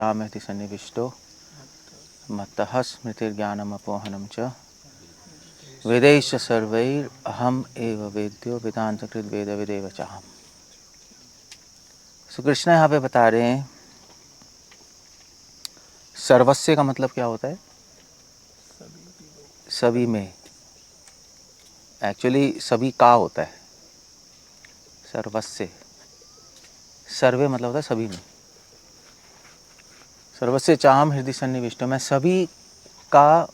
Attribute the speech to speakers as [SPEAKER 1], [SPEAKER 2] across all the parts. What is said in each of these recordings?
[SPEAKER 1] रामति सन्निविष्टो मत्तः स्मृतिर्ज्ञानमपोहनं च वेदैश्च सर्वैरहम् एव वेद्यो वेदांतकृत वेद वेदेव चाहम्। सो कृष्ण यहाँ पे बता रहे हैं सर्वस्य का मतलब क्या होता है? सभी में। एक्चुअली सभी का होता है। सर्वस्य, सर्वे मतलब होता है सभी में। सर्वस्य चाहम हृदय सन्निविष्टो, मैं सभी का,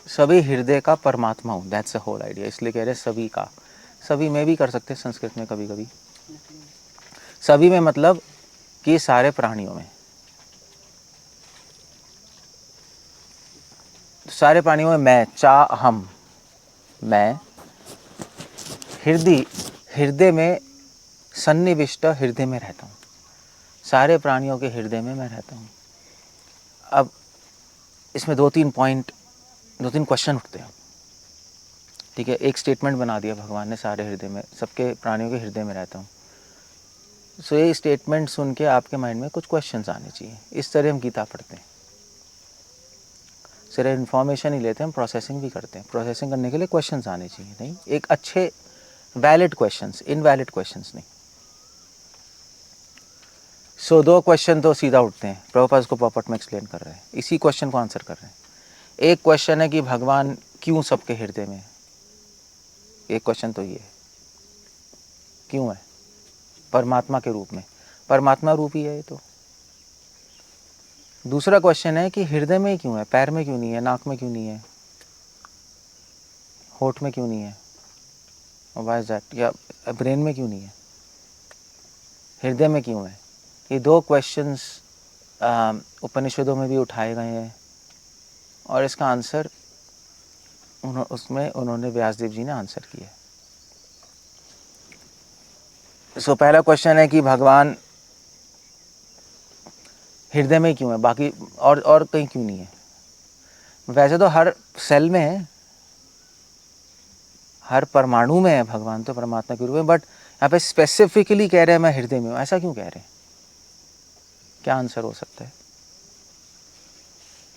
[SPEAKER 1] सभी हृदय का परमात्मा हूँ। That's the whole idea. इसलिए कह रहे सभी का। सभी में भी कर सकते हैं संस्कृत में कभी कभी। सभी में मतलब कि सारे प्राणियों में, सारे प्राणियों में मैं, हम, मैं हृदय, हृदय में सन्निविष्ट, हृदय में रहता हूँ। सारे प्राणियों के हृदय में मैं रहता हूँ। अब इसमें दो तीन क्वेश्चन उठते हैं। ठीक है, एक स्टेटमेंट बना दिया भगवान ने, सारे हृदय में, सबके प्राणियों के हृदय में रहता हूँ। सो ये स्टेटमेंट सुन के आपके माइंड में कुछ क्वेश्चंस आने चाहिए। इस तरह हम गीता पढ़ते हैं। सिर्फ इन्फॉर्मेशन ही लेते हैं, हम प्रोसेसिंग भी करते हैं। प्रोसेसिंग करने के लिए क्वेश्चंस आने चाहिए। नहीं, एक अच्छे वैलिड क्वेश्चंस, इनवैलिड क्वेश्चंस नहीं। सो दो क्वेश्चन तो सीधा उठते हैं। प्रभुपाद इसको पॉपट में एक्सप्लेन कर रहे हैं, इसी क्वेश्चन को आंसर कर रहे हैं। एक क्वेश्चन है कि भगवान क्यों सबके हृदय में है। एक क्वेश्चन तो ये है, क्यों है? परमात्मा के रूप में, परमात्मा रूप ही है ये तो। दूसरा क्वेश्चन है कि हृदय में क्यों है, पैर में क्यों नहीं है, नाक में क्यों नहीं है, होठ में क्यों नहीं है, व्हाई इज दैट, या ब्रेन में क्यों नहीं है, हृदय में क्यों है। ये दो क्वेश्चंस उपनिषदों में भी उठाए गए हैं और इसका आंसर उसमें उन्होंने व्यासदेव जी ने आंसर किया। सो पहला क्वेश्चन है कि भगवान हृदय में क्यों है, बाकी और कहीं क्यों नहीं है। वैसे तो हर सेल में है, हर परमाणु में है भगवान तो परमात्मा के रूप में, बट यहाँ पे स्पेसिफिकली कह रहे हैं मैं हृदय में हूँ। ऐसा क्यों कह रहे हैं? क्या आंसर हो सकता है?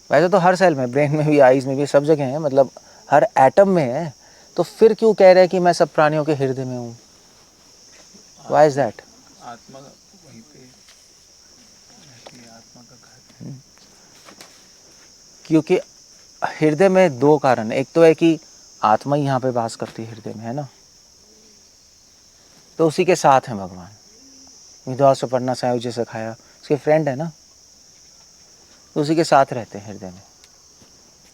[SPEAKER 1] वैसे तो हर सेल में, ब्रेन में भी, आईज में भी, सब जगह है, मतलब हर एटम में है। तो फिर क्यों कह रहे हैं कि मैं सब प्राणियों के हृदय में हूँ? Why is that?
[SPEAKER 2] आत्मा वहीं पे रहती है, आत्मा का घर।
[SPEAKER 1] क्योंकि हृदय में दो कारण, एक तो है कि आत्मा ही यहाँ पे वास करती है हृदय में, है ना, तो उसी के साथ है भगवान। विधवा सुपर्णा सायुज्य सिखाया, उसके फ्रेंड है ना, तो उसी के साथ रहते हैं हृदय में,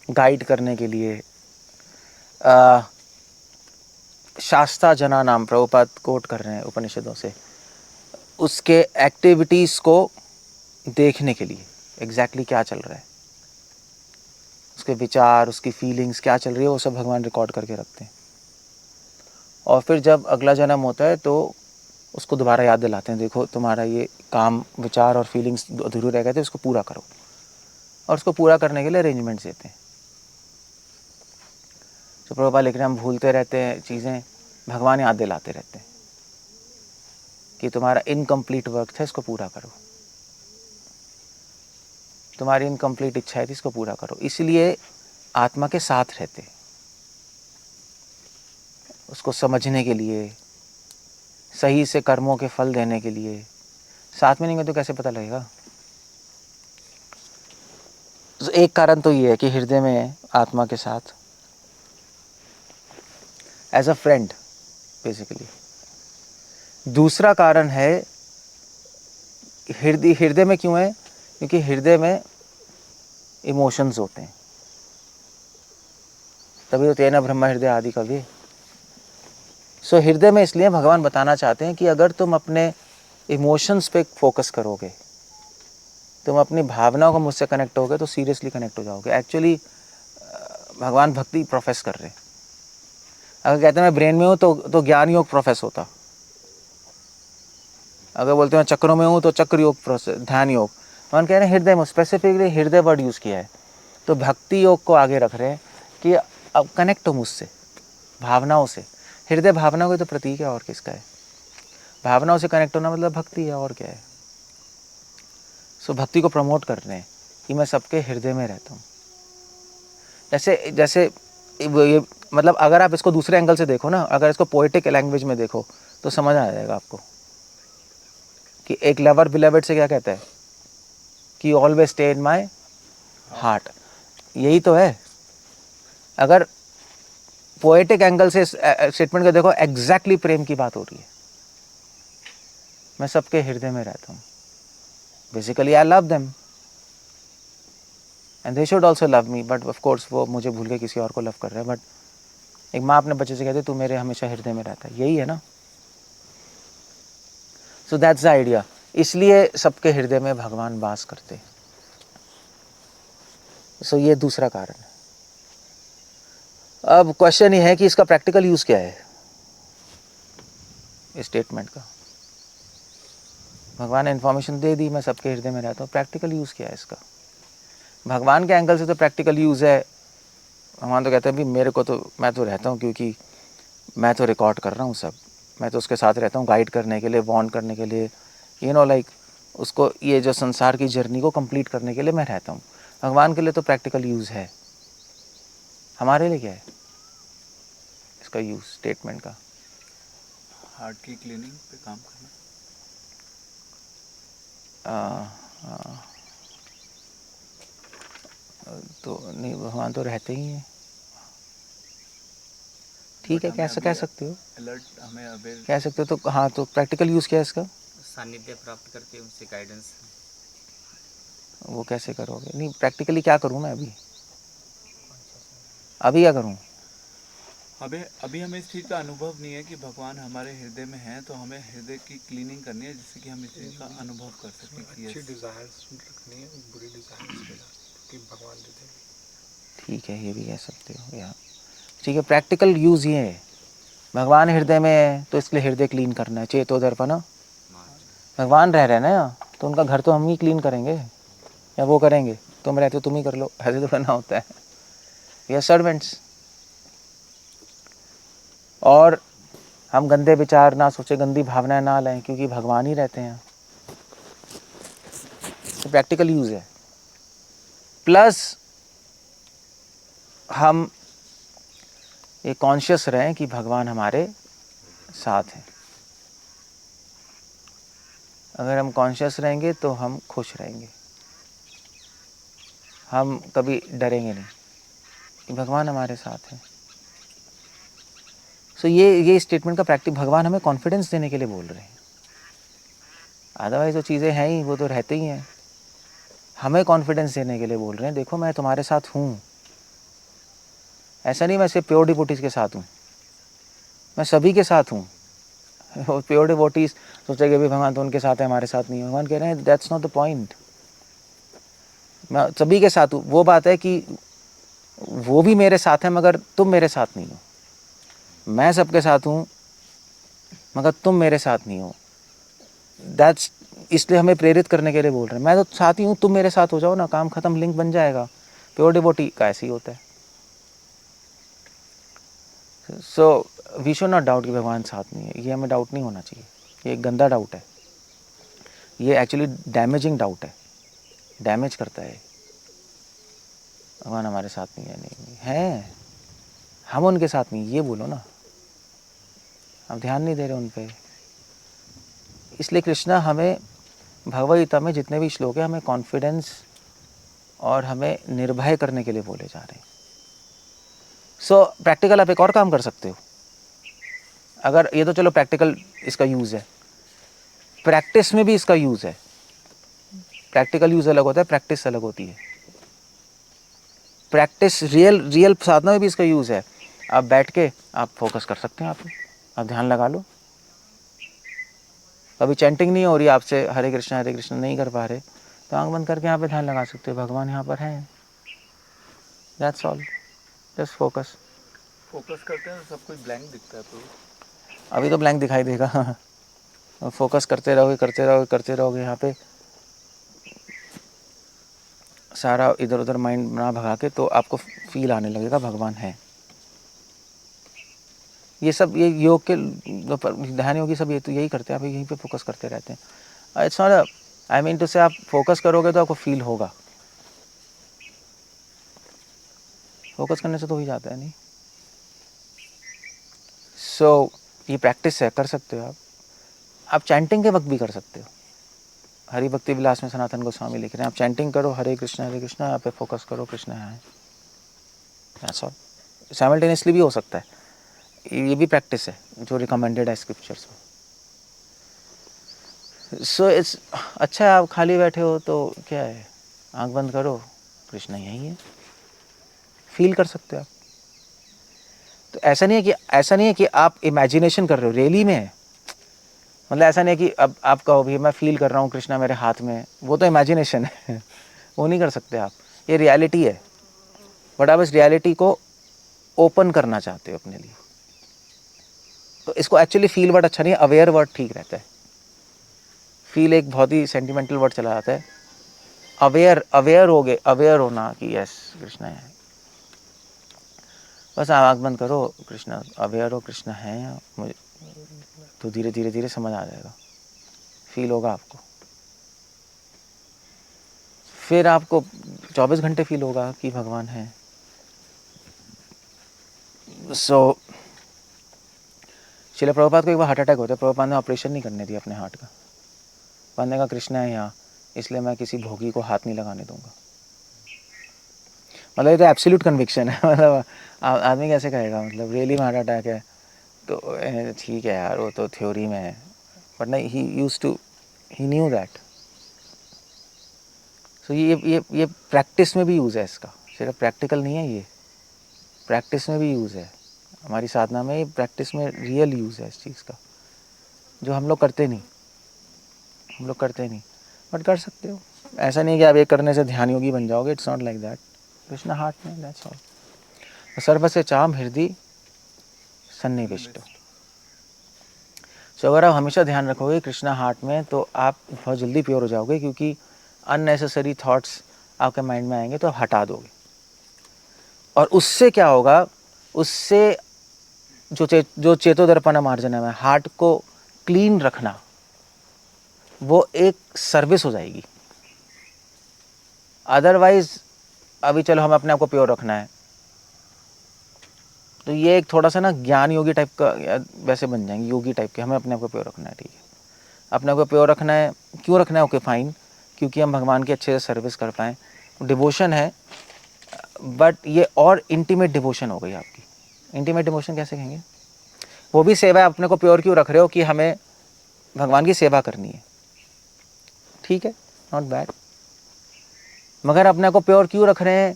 [SPEAKER 1] गाइड करने के लिए। शास्त्रा जना नाम, प्रभुपाद कोट कर रहे हैं उपनिषदों से, उसके एक्टिविटीज़ को देखने के लिए एग्जैक्टली क्या चल रहा है, उसके विचार, उसकी फीलिंग्स क्या चल रही है, वो सब भगवान रिकॉर्ड करके रखते हैं। और फिर जब अगला जन्म होता है तो उसको दोबारा याद दिलाते हैं, देखो तुम्हारा ये काम, विचार और फीलिंग्स अधूरे रह गए थे, उसको पूरा करो। और उसको पूरा करने के लिए अरेंजमेंट्स देते हैं। तो प्रभुपाद लिख रहे हैं हम भूलते रहते हैं चीज़ें, भगवान याद दिलाते रहते हैं कि तुम्हारा इनकम्प्लीट वर्क था, इसको पूरा करो। तुम्हारी इनकम्प्लीट इच्छा थी, इसको पूरा करो। इसलिए आत्मा के साथ रहते, उसको समझने के लिए, सही से कर्मों के फल देने के लिए। साथ में नहीं गए तो कैसे पता लगेगा? तो एक कारण तो ये है कि हृदय में है, आत्मा के साथ, एज अ फ्रेंड बेसिकली। दूसरा कारण है हृदय में क्यों है, क्योंकि हृदय में इमोशंस होते हैं। तभी तो तेना ब्रह्म हृदय आदि कवि। सो हृदय में इसलिए भगवान बताना चाहते हैं कि अगर तुम अपने इमोशंस पे फोकस करोगे, तुम अपनी भावनाओं को मुझसे कनेक्ट होगे, तो सीरियसली कनेक्ट हो जाओगे। एक्चुअली भगवान भक्ति प्रोफेस कर रहे हैं। अगर कहते हैं मैं ब्रेन में हूँ तो ज्ञान योग प्रोफेस होता। अगर बोलते हैं चक्रों में हूँ तो चक्र योग प्रोसेस, ध्यान योग। भगवान कह रहे हैं हृदय में, स्पेसिफिकली हृदय वर्ड यूज़ किया है। तो भक्ति योग को आगे रख रहे हैं कि अब कनेक्ट हो मुझसे, भावनाओं से। हृदय भावनाओं का तो प्रतीक है, और किसका है? भावनाओं से कनेक्ट होना मतलब भक्ति है, और क्या है। सो भक्ति को प्रमोट कर रहे हैं कि मैं सबके हृदय में रहता हूँ। जैसे जैसे ये मतलब अगर आप इसको दूसरे एंगल से देखो ना, अगर इसको पोएटिक लैंग्वेज में देखो तो समझ आ जाएगा आपको कि एक लवर बिलवेड से क्या कहता है कि always stay in my heart. यही तो है। अगर पोएटिक एंगल से स्टेटमेंट को देखो, एग्जैक्टली प्रेम की बात हो रही है। मैं सबके हृदय में रहता हूँ। Basically I love them and they should also love me, but of course वो मुझे भूल के किसी और को लव कर रहे हैं। बट एक माँ अपने बच्चे से कहती है तू मेरे हमेशा हृदय में रहता है, यही है ना। So that's the idea. इसलिए सबके हृदय में भगवान वास करते हैं। सो ये दूसरा कारण है। अब क्वेश्चन ये है कि इसका प्रैक्टिकल यूज क्या है इस स्टेटमेंट का। भगवान ने इन्फॉर्मेशन दे दी मैं सबके हृदय में रहता हूँ, प्रैक्टिकल यूज क्या है इसका। भगवान के एंगल से तो प्रैक्टिकल यूज है। भगवान तो कहते हैं भी मेरे को तो, मैं तो रहता हूँ क्योंकि मैं तो रिकॉर्ड कर रहा हूँ सब, मैं तो उसके साथ रहता हूँ गाइड करने के लिए, वार्न करने के लिए, यू नो लाइक उसको ये जो संसार की जर्नी को कंप्लीट करने के लिए मैं रहता हूँ। भगवान के लिए तो प्रैक्टिकल यूज़ है। हमारे लिए क्या है इसका यूज़ स्टेटमेंट का?
[SPEAKER 2] हार्ट की क्लीनिंग पे काम करना।
[SPEAKER 1] तो नहीं, भगवान तो रहते ही हैं। ठीक है, कैसे कह सकते हो,
[SPEAKER 2] अलर्ट हमें अवेयर
[SPEAKER 1] कह सकते हो। तो हाँ, तो प्रैक्टिकल यूज़ क्या है इसका?
[SPEAKER 3] सानिध्य प्राप्त करके उनसे गाइडेंस।
[SPEAKER 1] वो कैसे करोगे? नहीं, प्रैक्टिकली क्या करूँ मैं अभी क्या करूँ?
[SPEAKER 2] अभी हमें इस चीज़ का अनुभव नहीं है कि भगवान हमारे हृदय में है, तो हमें हृदय की क्लीनिंग करनी है जिससे कि हम इस चीज़ का अनुभव कर सकें कि
[SPEAKER 4] अच्छी
[SPEAKER 2] yes,
[SPEAKER 4] डिजायर्स रखनी है, बुरी डिजायर्स के साथ कि भगवान दे देंगे।
[SPEAKER 1] ठीक है, ये भी कह सकते हो यार। ठीक है, प्रैक्टिकल यूज़ ये है, भगवान हृदय में है तो इसलिए हृदय क्लीन करना है। चेतो दर्पण, भगवान रह रहे हैं ना, तो उनका घर तो हम ही क्लीन करेंगे या वो करेंगे? तुम रहते हो तुम ही कर लो, ऐसे तो करना होता है। We are servants. और हम गंदे विचार ना सोचे, गंदी भावनाएं ना लें, क्योंकि भगवान ही रहते हैं। तो प्रैक्टिकल यूज़ है। प्लस हम ये कॉन्शियस रहें कि भगवान हमारे साथ हैं। अगर हम कॉन्शियस रहेंगे तो हम खुश रहेंगे, हम कभी डरेंगे नहीं कि भगवान हमारे साथ हैं। सो ये स्टेटमेंट का प्रैक्टिस, भगवान हमें कॉन्फिडेंस देने के लिए बोल रहे हैं। अदरवाइज जो चीज़ें हैं ही वो तो रहते ही हैं। हमें कॉन्फिडेंस देने के लिए बोल रहे हैं, देखो मैं तुम्हारे साथ हूँ। ऐसा नहीं मैं सिर्फ प्योर डिवोटीज़ के साथ हूँ, मैं सभी के साथ हूँ। प्योर डिवोटीज़ सोचेंगे भी भगवान तो उनके साथ है, हमारे साथ नहीं है। भगवान कह रहे हैं दैट्स नॉट द पॉइंट, मैं सभी के साथ हूँ। वो बात है कि वो भी मेरे साथ है मगर तुम मेरे साथ नहीं हो। मैं सबके साथ हूँ मगर तुम मेरे साथ नहीं हो। दैट्स, इसलिए हमें प्रेरित करने के लिए बोल रहे हैं। मैं तो साथ ही हूँ, तुम मेरे साथ हो जाओ ना, काम खत्म, लिंक बन जाएगा। प्योर डिवोटी का ऐसे ही होता है। So we should not doubt कि भगवान साथ नहीं है। ये हमें डाउट नहीं होना चाहिए। ये एक गंदा डाउट है, ये एक्चुअली डैमेजिंग डाउट है, डैमेज करता है। भगवान हमारे साथ नहीं है, नहीं है, हम उनके साथ नहीं, ये बोलो ना। हम ध्यान नहीं दे रहे उन पे। इसलिए कृष्णा हमें भगवद गीता में जितने भी श्लोक हैं, हमें कॉन्फिडेंस और हमें निर्भय करने के लिए बोले जा रहे हैं। सो प्रैक्टिकल आप एक और काम कर सकते हो। अगर ये तो चलो प्रैक्टिकल इसका यूज़ है, प्रैक्टिस में भी इसका यूज़ है। प्रैक्टिकल यूज़ अलग होता है, प्रैक्टिस अलग होती है। प्रैक्टिस रियल साधना में भी इसका यूज़ है। आप बैठ के आप फोकस कर सकते हैं, आप ध्यान लगा लो। कभी चैंटिंग नहीं हो रही आपसे, हरे कृष्णा नहीं कर पा रहे, तो आंख बंद करके यहाँ पे ध्यान लगा सकते हो। भगवान यहाँ पर हैं, that's all, just focus.
[SPEAKER 2] Focus करते हैं तो सब कुछ ब्लैंक दिखता है। तो
[SPEAKER 1] अभी तो ब्लैंक दिखाई देगा। फोकस करते रहोगे यहाँ पे, सारा इधर उधर माइंड ना भगा के, तो आपको फील आने लगेगा भगवान है। ये सब ये योग के ध्यान योगी सब ये तो यही करते हैं, आप यहीं पे फोकस करते रहते हैं। It's not I mean to say आप फोकस करोगे तो आपको फील होगा, फोकस करने से तो हो ही जाता है नहीं। सो ये प्रैक्टिस है, कर सकते हो आप चैंटिंग के वक्त भी कर सकते हो। हरि भक्ति विलास में सनातन गोस्वामी लिख रहे हैं, आप चैंटिंग करो हरे कृष्णा यहाँ पे फोकस करो कृष्ण है, दैट्स ऑल। साइमल्टेनियसली भी हो सकता है, ये भी प्रैक्टिस है जो रिकमेंडेड है स्क्रिप्चर्स में। सो इट्स अच्छा है, आप खाली बैठे हो तो क्या है, आंख बंद करो, कृष्ण यही है, फील कर सकते हो आप। तो ऐसा नहीं है कि आप इमेजिनेशन कर रहे हो, रियली में है। मतलब ऐसा नहीं है कि अब आप कहो भी मैं फील कर रहा हूँ कृष्णा मेरे हाथ में, वो तो इमेजिनेशन है वो नहीं कर सकते आप, ये रियलिटी है। बट आप इस रियलिटी को ओपन करना चाहते हो अपने लिए, तो इसको एक्चुअली फील वर्ड अच्छा नहीं है, अवेयर वर्ड ठीक रहता है। फील एक बहुत ही सेंटिमेंटल वर्ड चला जाता है। अवेयर हो गए, अवेयर होना कि यस कृष्णा है, बस आँख बंद करो, कृष्णा अवेयर हो, कृष्णा है, मुझे तो धीरे धीरे धीरे समझ आ जाएगा, फील होगा आपको। फिर आपको 24 घंटे फील होगा कि भगवान है। सो श्रील प्रभुपाद को एक बार हार्ट अटैक होता है, प्रभुपाद ने ऑपरेशन नहीं करने दिया अपने हार्ट का। पाने का कृष्णा है यहाँ, इसलिए मैं किसी भोगी को हाथ नहीं लगाने दूंगा। मतलब ये तो एब्सोल्यूट कन्विक्शन है मतलब आदमी कैसे कहेगा, मतलब रियली में हार्ट अटैक है तो ठीक है यार वो तो थ्योरी में है, बट नहीं, ही न्यू दैट। सो ये प्रैक्टिस में भी यूज़ है इसका, सिर्फ प्रैक्टिकल नहीं है, ये प्रैक्टिस में भी यूज़ है। हमारी साधना में प्रैक्टिस में रियल यूज़ है इस चीज़ का, जो हम लोग करते नहीं, बट कर सकते हो। ऐसा नहीं कि आप ये करने से ध्यान योगी बन जाओगे, it's not like that. Krishna heart में, दैट्स ऑल। सर्व से चाम हृदय सन्निविष्ट। सो अगर आप हमेशा ध्यान रखोगे कृष्णा हार्ट में, तो आप बहुत जल्दी प्योर हो जाओगे, क्योंकि अननेसेसरी थॉट्स आपके माइंड में आएंगे तो आप हटा दोगे। और उससे क्या होगा, उससे जो चेतोदर्पण मार्जन है, हार्ट को क्लीन रखना, वो एक सर्विस हो जाएगी। अदरवाइज अभी चलो हमें अपने आप को प्योर रखना है, तो ये एक थोड़ा सा ना ज्ञान योगी टाइप का वैसे बन जाएंगे, योगी टाइप के। हमें अपने आप को प्योर रखना है, ठीक है, अपने आप को प्योर रखना है। क्यों रखना है, ओके फाइन, क्योंकि हम भगवान की अच्छे से सर्विस कर पाएँ, डिवोशन है। बट ये और इंटीमेट डिवोशन हो गई आपकी। इंटीमेट डिवोशन कैसे कहेंगे, वो भी सेवा है। अपने को प्योर क्यों रख रहे हो, कि हमें भगवान की सेवा करनी है, ठीक है, नॉट बैड। मगर अपने को प्योर क्यों रख रहे हैं,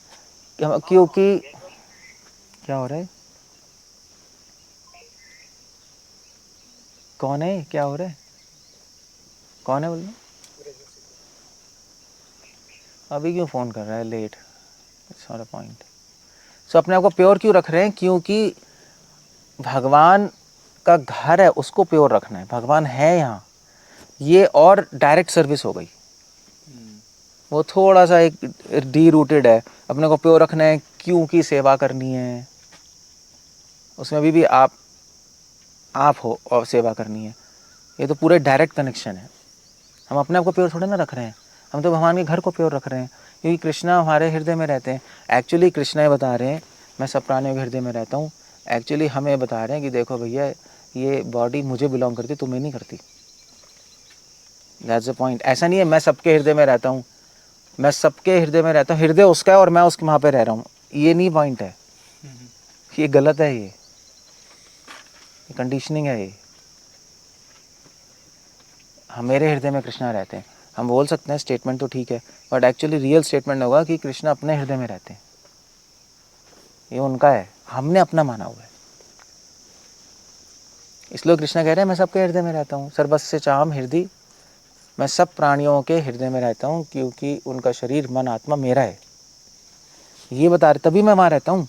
[SPEAKER 1] क्योंकि क्या हो रहा है, कौन है, क्या हो रहा है, कौन है बोलना, अभी क्यों फ़ोन कर रहा है late, it's not a point. So अपने आप को प्योर क्यों रख रहे हैं, क्योंकि भगवान का घर है, उसको प्योर रखना है, भगवान है यहाँ, ये और डायरेक्ट सर्विस हो गई। वो थोड़ा सा एक डी रूटेड है, अपने को प्योर रखना है क्योंकि सेवा करनी है, उसमें भी आप हो और सेवा करनी है। ये तो पूरे डायरेक्ट कनेक्शन है। हम अपने आप को प्योर थोड़े ना रख रहे हैं, हम तो भगवान के घर को प्योर रख रहे हैं, क्योंकि कृष्णा हमारे हृदय में रहते हैं। एक्चुअली कृष्णा ये बता रहे हैं मैं सब प्राणियों के हृदय में रहता हूँ। एक्चुअली हमें बता रहे हैं कि देखो भैया, ये बॉडी मुझे बिलोंग करती, तुम्हें नहीं करती। That's the point. ऐसा नहीं है मैं सबके हृदय में रहता हूँ, मैं सबके हृदय में रहता हूँ, हृदय उसका है और मैं उसके वहाँ पे रह रहा हूँ, ये नहीं पॉइंट है, ये गलत है, ये कंडीशनिंग है। ये हम मेरे हृदय में कृष्णा रहते हैं, हम बोल सकते हैं स्टेटमेंट तो ठीक है, बट एक्चुअली रियल स्टेटमेंट होगा कि कृष्णा अपने हृदय में रहते हैं, ये उनका है, हमने अपना माना हुआ है। इसलिए कृष्णा कह रहे हैं मैं सबके हृदय में रहता हूँ, सर्वस्य चाहम हृदय, मैं सब प्राणियों के हृदय में रहता हूँ, क्योंकि उनका शरीर मन आत्मा मेरा है, ये बता रहे, तभी मैं वहाँ रहता हूँ।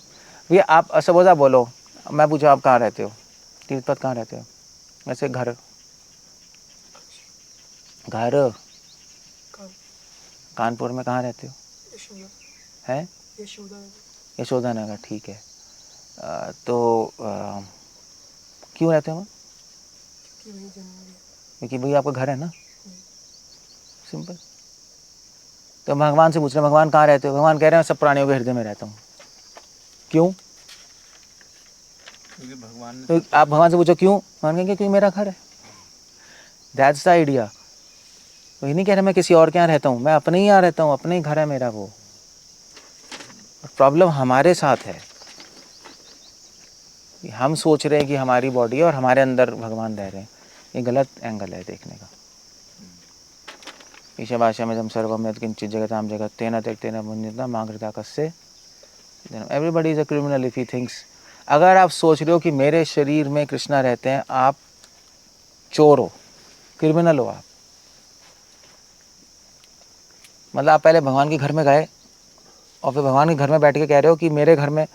[SPEAKER 1] भैया आप सपोज आप बोलो, मैं पूछा आप कहाँ रहते हो, तीर्थपथ कहाँ रहते हो, वैसे घर
[SPEAKER 4] कान
[SPEAKER 1] कानपुर में कहाँ रहते हो,
[SPEAKER 4] यशोदा
[SPEAKER 1] हैं
[SPEAKER 4] यशोदा
[SPEAKER 1] यशोदा नगर, ठीक है। तो क्यों रहते हो वहाँ,
[SPEAKER 4] की वही जन्म लिया।
[SPEAKER 1] क्योंकि भैया आपका घर है ना, सिंपल। तो भगवान से पूछ रहे हैं भगवान कहाँ रहते हो, भगवान कह रहे हैं सब प्राणियों के हृदय में रहता हूँ। क्यों?
[SPEAKER 2] क्योंकि भगवान ने
[SPEAKER 1] तो आप भगवान से पूछो क्यों, भगवान कहेंगे क्योंकि मेरा घर है। That's the idea. तो ये नहीं कह रहे मैं किसी और के यहाँ रहता हूँ, मैं अपने ही यहाँ रहता हूँ, अपने ही घर है मेरा वो। प्रॉब्लम हमारे साथ है, हम सोच रहे हैं कि हमारी बॉडी है और हमारे अंदर भगवान रह रहे हैं। ये गलत एंगल है देखने का। ईशा भाषा में जम सर्वम यत् किंचित् जगताम जगत तेन त्यक्तेन पुण्यता मां कृता कस्य। Everybody is a criminal if he thinks. अगर आप सोच रहे हो कि मेरे शरीर में कृष्णा रहते हैं, आप चोर हो, क्रिमिनल हो आप। मतलब आप पहले भगवान के घर में गए और फिर भगवान के घर में बैठ के कह रहे हो कि मेरे घर में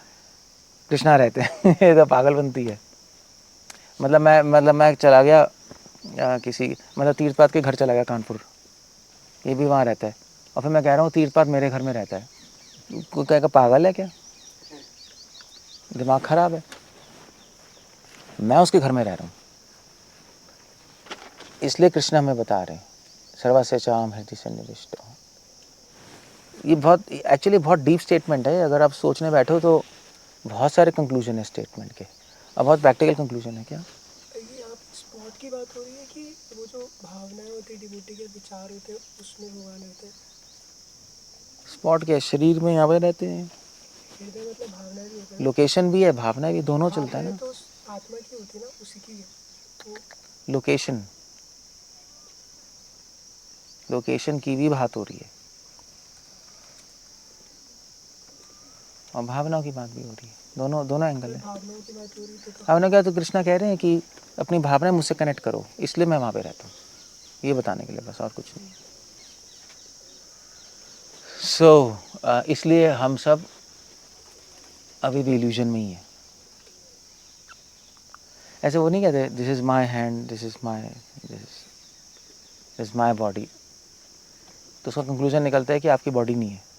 [SPEAKER 1] कृष्णा रहते हैं। ये तो पागलपंती है। मतलब मैं चला गया किसी मतलब तीर्थपाद के घर चला गया कानपुर, ये भी वहाँ रहता है, और फिर मैं कह रहा हूँ तीर्थपाद मेरे घर में रहता है। कोई कहेगा पागल है क्या, दिमाग खराब है। मैं उसके घर में रह रहा हूँ। इसलिए कृष्ण हमें बता रहे हैं सर्वस्य चाम हृदय सन्निविष्ट। ये बहुत एक्चुअली बहुत डीप स्टेटमेंट है। अगर आप सोचने बैठो तो बहुत सारे कंक्लूजन है स्टेटमेंट के, और बहुत प्रैक्टिकल कंक्लूजन है। क्या
[SPEAKER 5] ये आप स्पॉट की बात हो रही है कि वो जो भावनाएं होती है, डिवोटी के विचार होते हैं, उसमें भगवान रहते हैं?
[SPEAKER 1] स्पॉट के शरीर में यहाँ पे रहते हैं।
[SPEAKER 5] हृदय मतलब भावनाएं भी होते हैं ना?
[SPEAKER 1] लोकेशन भी है, भावना भी, दोनों चलता है
[SPEAKER 5] भावनाएं
[SPEAKER 1] ना।
[SPEAKER 5] तो आत्मा की होती है ना, उसी की है वो।
[SPEAKER 1] लोकेशन की भी बात हो रही है और भावनाओं की बात भी हो रही है। दोनों एंगल है।
[SPEAKER 5] भावनाओं की बात हो रही है तो
[SPEAKER 1] भावना क्या, तो कृष्णा कह रहे हैं कि अपनी भावनाएं मुझसे कनेक्ट करो, इसलिए मैं वहाँ पे रहता हूँ, ये बताने के लिए, बस और कुछ नहीं। इसलिए हम सब अभी भी इल्यूजन में ही है। ऐसे वो नहीं कहते this is my hand, this is my body, तो उसका कंक्लूजन निकलता है कि आपकी बॉडी नहीं है।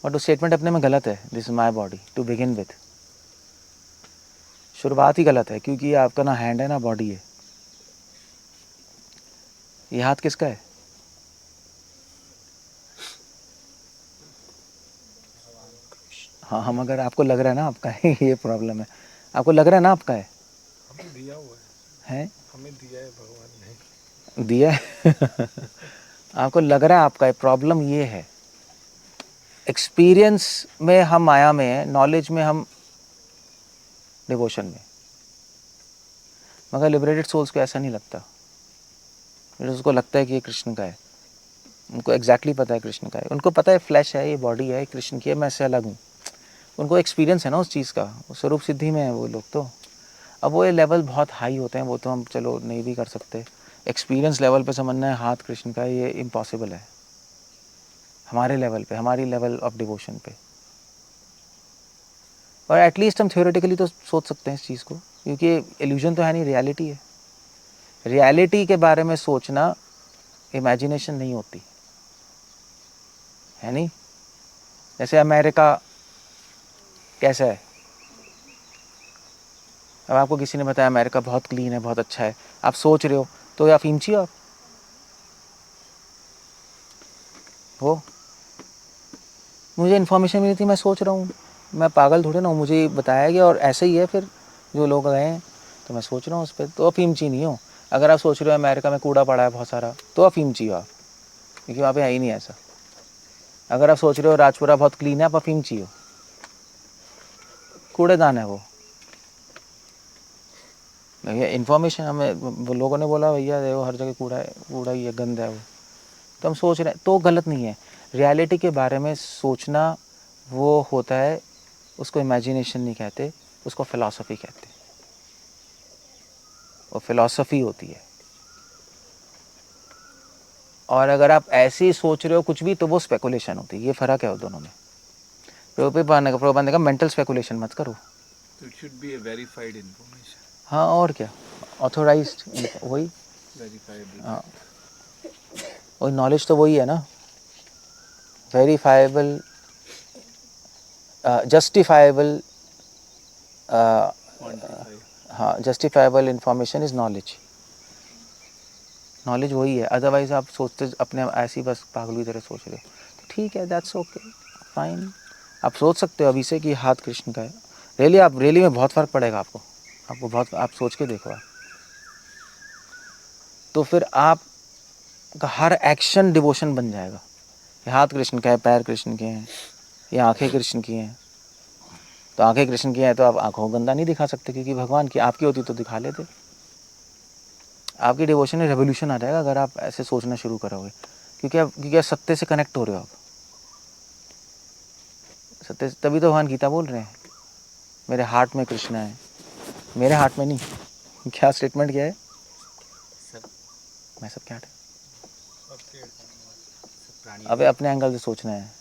[SPEAKER 1] बट वो स्टेटमेंट अपने में गलत है, this is my body to begin with. शुरुआत ही गलत है, क्योंकि ये आपका ना हैंड है ना बॉडी है। ये हाथ किसका है? हाँ, हम अगर आपको लग रहा है ना आपका है, ये प्रॉब्लम है। आपको लग रहा है ना आपका है,
[SPEAKER 4] हमें दिया हुआ है, हमें दिया है भगवान ने,
[SPEAKER 1] दिया है। आपको लग रहा है आपका है, प्रॉब्लम ये है एक्सपीरियंस में हम माया में है, नॉलेज में हम डिवोशन में। मगर लिबरेटेड सोल्स को ऐसा नहीं लगता। उसको लगता है कि ये कृष्ण का है, उनको एग्जैक्टली पता है कृष्ण का है। उनको पता है फ्लैश है, ये बॉडी है, कृष्ण की है, मैं इससे अलग हूँ। उनको एक्सपीरियंस है ना उस चीज़ का, वो स्वरूप सिद्धि में है वो लोग। तो अब वो ये लेवल बहुत हाई होते हैं, वो तो हम चलो नहीं भी कर सकते। एक्सपीरियंस लेवल पे समझना है हाथ कृष्ण का, ये इम्पॉसिबल है हमारे लेवल पे, हमारी लेवल ऑफ डिवोशन पे। और एटलीस्ट हम थ्योरेटिकली तो सोच सकते हैं इस चीज़ को, क्योंकि इल्यूजन तो है नहीं, रियलिटी है। रियलिटी के बारे में सोचना इमेजिनेशन नहीं होती है। नहीं, जैसे अमेरिका कैसा है, अब आपको किसी ने बताया अमेरिका बहुत क्लीन है, बहुत अच्छा है, आप सोच रहे हो तो या फिंची हो आप हो। मुझे इन्फॉर्मेशन मिली थी, मैं सोच रहा हूँ, मैं पागल थोड़े ना हूँ, मुझे बताया गया और ऐसे ही है। फिर जो लोग गए हैं तो मैं सोच रहा हूँ उस पर, तो अफीमची नहीं हो। अगर आप सोच रहे हो अमेरिका में कूड़ा पड़ा है बहुत सारा, तो अफीमची हो आप, क्योंकि वहाँ पे है ही नहीं ऐसा। अगर आप सोच रहे हो राजपुरा बहुत क्लीन है, आप अफीमची हो, कूड़ेदान है वो। भैया इन्फॉर्मेशन हमें वो लोगों ने बोला, भैया देखो हर जगह कूड़ा है, कूड़ा ही है, गंद है वो, तो हम सोच रहे हैं, तो गलत नहीं है। रियलिटी के बारे में सोचना वो होता है, उसको इमेजिनेशन नहीं कहते, उसको फिलॉसफी कहते हैं। वो फिलॉसफी होती है। और अगर आप ऐसे ही सोच रहे हो कुछ भी, तो वो स्पेकुलेशन होती है। ये फ़र्क है वो दोनों में। प्रबंध का मेंटल स्पेकुलेशन मत करो।
[SPEAKER 2] तो it should be A verified information.
[SPEAKER 1] हाँ, और क्या, ऑथोराइज्ड, वही
[SPEAKER 2] वेरीफाइबल।
[SPEAKER 1] हाँ, वही नॉलेज तो वही है ना, वेरीफाइबल, जस्टिफाइबल।
[SPEAKER 2] क्वांटिफाई।
[SPEAKER 1] हाँ, justifiable information is knowledge. Knowledge वही है, अदरवाइज आप सोचते अपने ऐसे ही बस पागल की तरह सोच रहे हो, तो ठीक है, दैट्स ओके, फाइन। आप सोच सकते हो अभी से कि हाथ कृष्ण का है। रियली में बहुत फ़र्क पड़ेगा आपको बहुत, आप सोच के देखो आप। तो फिर आपका हर एक्शन डिवोशन बन जाएगा। ये हाथ कृष्ण का है, पैर कृष्ण के हैं, ये आंखें कृष्ण की हैं, तो आंखें कृष्ण की हैं तो आप आंखों को गंदा नहीं दिखा सकते, क्योंकि भगवान की आपकी होती तो दिखा लेते। आपकी डिवोशन में रेवोल्यूशन आ जाएगा अगर आप ऐसे सोचना शुरू करोगे, क्योंकि आप सत्य से कनेक्ट हो रहे हो। आप सत्य, तभी तो भगवान गीता बोल रहे हैं मेरे हार्ट में कृष्ण है, मेरे हार्ट में नहीं। क्या स्टेटमेंट क्या है?
[SPEAKER 3] सब
[SPEAKER 1] मैं सब क्या है?
[SPEAKER 3] सब प्राणी
[SPEAKER 1] अबे अपने एंगल से सोचना है।